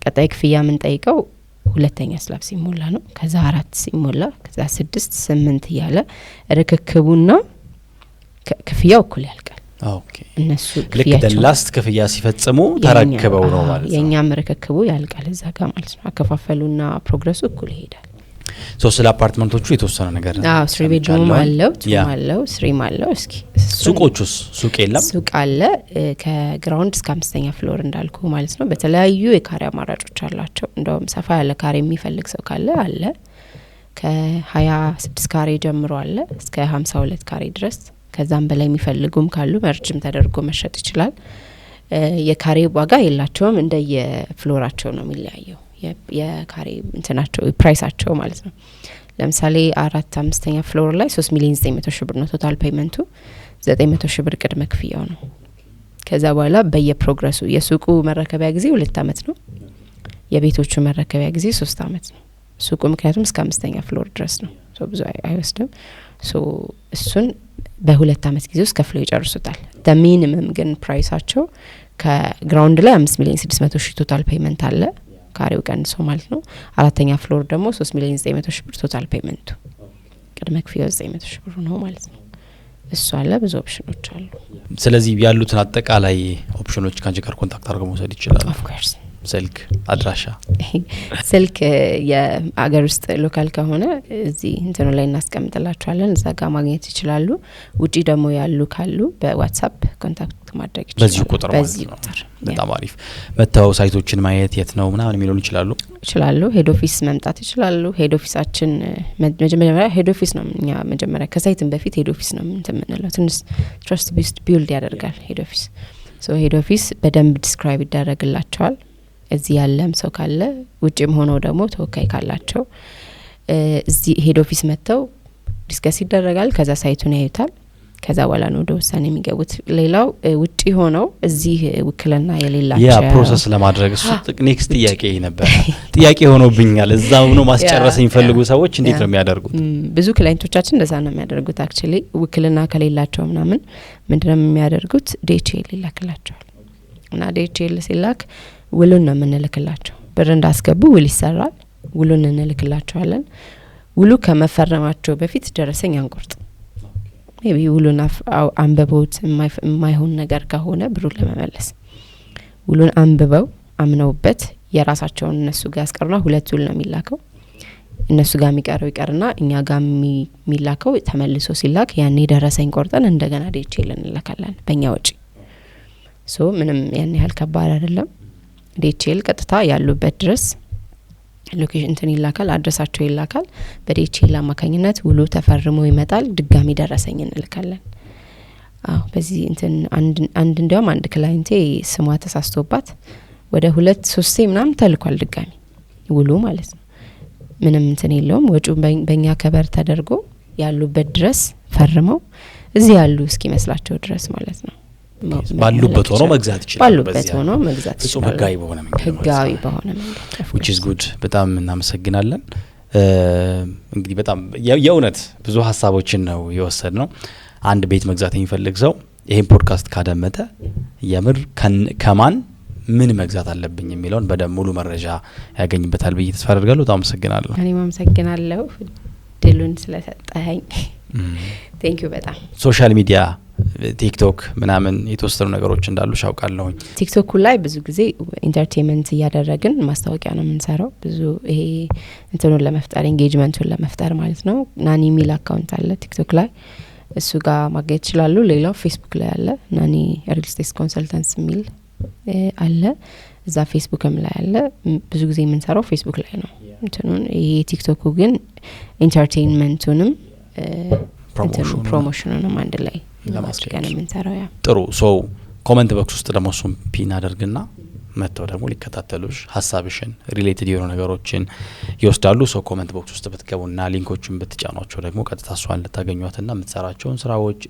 ቀጣይ ክፍያ ምን ጠይቀው ሁለተኛ ስላብ ሲሞላ ነው ከዛ 4 ሲሞላ ከዛ 6 8 ያለ ርክክቡና ክፍያው እኩል ያልቃል ኦኬ እነሱ ክፍያቸው ላስት ክፍያ ሲፈጽሙ ተረክበው ነው ማለት ነው የኛም ርክክቡ ያልቃል እዛ ጋር ማለት ነው አከፋፈሉና ፕሮግረሱ እኩል ይሄዳል ሶ ስለ አፓርትመንቶቹ የተወሰነ ነገር ነው 3 ቤድሩም አለው 2 አለው 3 አለው እስኪ ሱቆቹስ ሱቅ የለም ሱቅ አለ ከግራውንድ እስከ 5ኛ ፍሎር እንዳልኩ ማለት ነው በተለያዩ የካሬ አማራጮች አላቸው እንደውም ሰፋ ያለ ካሬ የሚፈልግ ሰው ካለ አለ ከ26 ካሬ ጀምሮ አለ እስከ 52 ካሬ ድረስ ከዛም በላይ የሚፈልጉም ካሉ መርጅም ተደርጎ መሸጥ ይችላል የካሬ ዋጋ የላቸውም እንደ የፍሎራቸው ነው የሚለያየው የካሬ እንትናቸው ፕራይሳቸው ማለት ነው ለምሳሌ 4-5ኛ ፍሎር ላይ 3,900,000 ብር ነው ቶታል ፔመንቱ 900,000 ብር ቅድመ ክፍያው ነው ከዛ በኋላ በየፕሮግረሱ የሱቁ መረከቢያ ጊዜ 2 አመት ነው የቤቶቹ መረከቢያ ጊዜ 3 አመት ነው ሱቁ ምክንያቱም እስከ 5ኛ ፍሎር ድረስ ነው ሶ ብዙ አይወስድም ሶ እሱን በ2 አመት ጊዜ ውስጥ ከፍለው ይጨርሱታል ሚኒመም ግን ፕራይሳቸው ከግራውንድ ላይ 5,600,000 ቶታል ፔመንት አለ ካሬው ቀንሶ ማለት ነው 4ኛ ፍሎር ደግሞ 3,900,000 ብር ቶታል ፔመንቱ ቅድመ ክፍያው 900,000 ብር ነው ማለት ነው እሱ አለ ብዙ ኦፕሽኖች አሉ ስለዚህ ያሉትን አጠቃላይ ኦፕሽኖች ካንቺ ጋር ኮንታክት አድርገው መውሰድ ይችላል ኦፍ ኮርስ ስልክ አድራሻ ስልክ የአገር ውስጥ ሎካል ከሆነ እዚህ እንትኑ ላይ እናስቀምጥላችኋለን እዛ ጋር ማግኘት ይችላሉ ውጪ ደግሞ ያሉ ካሉ በዋትስአፕ ኮንታክት ማድረግ ይችላሉ በዚህ ቁጥር በጣም አሪፍ መተው ሳይቶችን ማየት የት ነው ምናምን የሚሉን ይችላሉ ሄድ ኦፊስ መምጣት ይችላሉ ሄድ ኦፊሳችን መጀመሪያ ሄድ ኦፊስ ነው እኛ መጀመሪያ ከሳይትን በፊት ሄድ ኦፊስ ነው እንትምንለው ትንሽ ትረስት ቢልድ ያደርጋል ሄድ ኦፊስ ሶ ሄድ ኦፊስ በደንብ ዲስክራይብ ይደረግላቸዋል እዚህ ያለም ሰው ካለ ውጪም ሆኖ ደግሞ ተወካይ ካላቸው እዚህ ሄድ ኦፊስ መተው ዲስከስ ይደረጋል ከዛ ሳይቱን ያዩታል ከዛ በኋላ ነው ወደ ውሳኔ የሚገቡት ሌላው ውጪ ሆነው እዚህ ውክልና የሌላቸው ያ ፕሮሰስ ለማድረግ እሱ ኔክስት ጥያቄ ነበር ጥያቄ ሆኖብኛል እዛው ነው ማስጨረስ የሚፈልጉ ሰዎች እንዴት ነው የሚያደርጉት ብዙ ክላይንቶቻችን እንደዛ ነው የሚያደርጉት አክቹሊ ውክልና ከሌላቸው ምናምን ምንድነው የሚያደርጉት ዲኤችኤል ይላክላቸዋል እና ዲኤችኤል ሲላክ ውሉን ነው የምንልክላቸው ብር እንዳስገቡ ውል ይሰራል ውሉን እንልክላቸዋለን ውሉ ከመፈረማቸው በፊት ደረሰኝ አንቆርጥ ሜቢ ውሉን አንበቦት የማይሆን ነገር ከሆነ ብሩን ለመመለስ ውሉን አንብበው አምነውበት የራሳቸውን እነሱ ጋር ያስቀሩና 2 ውል ነው የሚላከው እነሱ ጋር የሚቀረው ይቀርና እኛ ጋር የሚላከው ተመልሶ ሲላክ ያኔ ደረሰኝ ቆርጠን እንደገና ዲኤችኤል እንልካለን በእኛ ወጪ ሶ ምንም ያን ያህል ከባድ አይደለም ዲኤችኤል ቀጥታ ያሉበት ድረስ ሎኬሽን እንትን ይላካል አድረሳቸው ይላካል በዲኤችኤል አማካኝነት ውሉ ተፈርሞ ይመጣል ድጋሚ ደረሰኝ እንልካለን በዚህ እንትን እንዲያውም አንድ ክላይንቴ ስሟ ተሳስቶባት ወደ 2-3 ምናምን ተልኳል ድጋሚ ውሉ ማለት ነው ምንም እንትን የለውም ወጪው በእኛ ከበር ተደርጎ ያሉበት ድረስ ፈርመው እዚህ ያሉ እስኪመስላቸው ድረስ ማለት ነው ባሉበት ሆኖ መግዛት ይችላል ባሉበት ሆኖ መግዛት ይችላል ህጋዊ በሆነ መንገድ which is good በጣም እናመሰግናለን እንግዲህ በጣም የእውነት ብዙ ሐሳቦችን ነው የወሰድነው አንድ ቤት መግዛት የሚፈልግ ሰው ይሄን ፖድካስት ካደመጠ የምር ከማን ምን መግዛት አለብኝ የሚለውን በደም ሙሉ መረጃ ያገኝበታል ብዬ ተስፋ አደርጋለሁ በጣም አመሰግናለሁ እኔም አመሰግናለሁ ድሉን ስለሰጠኸኝ ቴንክ ዩ በጣም ሶሻል ሚዲያ ቲክቶክ ምናምን የተወሰኑ ነገሮች እንዳሉ ሻውቃለሁኝ። ቲክቶክ ላይ ብዙ ጊዜ ኢንተርቴይንመንት እያደረግን ማስታወቂያ ነው የምንሰራው። ብዙ ይሄ እንትኑን ለመፍጠር ኤንጌጅመንቱን ለመፍጠር ማለት ነው። ናኒ ሚል አካውንት አለ ቲክቶክ ላይ እሱ ጋር ማግኘት ይችላሉ። ሌላው ፌስቡክ ላይ አለ ናኒ ሪል ስቴት ኮንሰልታንስ ሚል አለ እዛ ፌስቡክም ላይ አለ። ብዙ ጊዜ የምንሰራው ፌስቡክ ላይ ነው እንትኑን። ይሄ ቲክቶኩ ግን ኢንተርቴይንመንቱንም ፕሮሞሽኑንም አንድ ላይ ለማስቀን የምንሰራው። ያ ጥሩ ሶ ኮሜንት ቦክስ ውስጥ ደግሞ እሱን ፒን አድርግና መጥተው ደግሞ ሊከታተሉሽ ሀሳብሽን ሪሌትድ የሆኑ ነገሮችን ይወስዳሉ። ሶ ኮሜንት ቦክስ ውስጥ ብትገቡና ሊንኮቹን ብትጫኗቸው ደግሞ ቀጥታ እሷን ልታገኟትና የምትሰራቸውን ስራዎች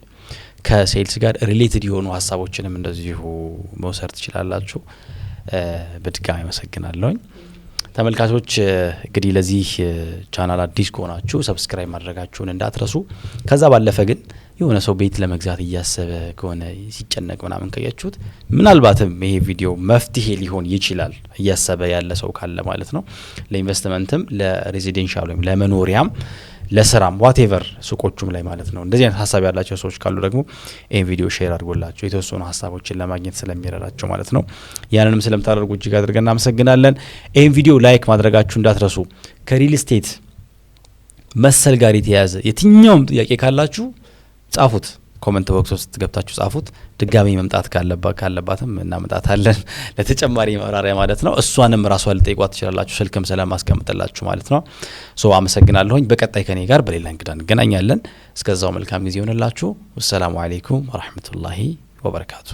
ከሴልስ ጋር ሪሌትድ የሆኑ ሀሳቦችንም እንደዚሁ መውሰድ ትችላላችሁ። በድጋሚ አመሰግናለሁኝ። ተመልካቾች እንግዲህ ለዚህ ቻናል አዲስ ከሆናችሁ ሰብስክራይብ ማድረጋችሁን እንዳትረሱ። ከዛ ባለፈ ግን የሆነ ሰው ቤት ለመግዛት እያሰበ ከሆነ ሲጨነቅ ምናምን ከያችሁት ምናልባትም ይሄ ቪዲዮ መፍትሄ ሊሆን ይችላል እያሰበ ያለ ሰው ካለ ማለት ነው። ለኢንቨስትመንትም ለሬዚደንሻል ወይም ለመኖሪያም ለስራም ዋቴቨር ሱቆቹም ላይ ማለት ነው። እንደዚህ አይነት ሀሳብ ያላቸው ሰዎች ካሉ ደግሞ ይሄን ቪዲዮ ሼር አድርጎላቸው የተወሰኑ ሀሳቦችን ለማግኘት ስለሚረዳቸው ማለት ነው። ያንንም ስለምታደርጉ እጅግ አድርገን እናመሰግናለን። ይሄን ቪዲዮ ላይክ ማድረጋችሁ እንዳትረሱ። ከሪል ስቴት መሰል ጋር የተያያዘ የትኛውም ጥያቄ ካላችሁ ጻፉት፣ ኮሜንት ቦክስ ውስጥ ገብታችሁ ጻፉት። ድጋሚ መምጣት ካለባትም እናመጣታለን ለተጨማሪ ማብራሪያ ማለት ነው። እሷንም ራሷ ልጠይቋት ትችላላችሁ፣ ስልክም ስለማስቀምጥላችሁ ማለት ነው። ሶ አመሰግናለሁኝ። በቀጣይ ከኔ ጋር በሌላ እንግዳ እንገናኛለን። እስከዛው መልካም ጊዜ ይሆንላችሁ። ወሰላሙ አለይኩም ወራህመቱላሂ ወበረካቱ።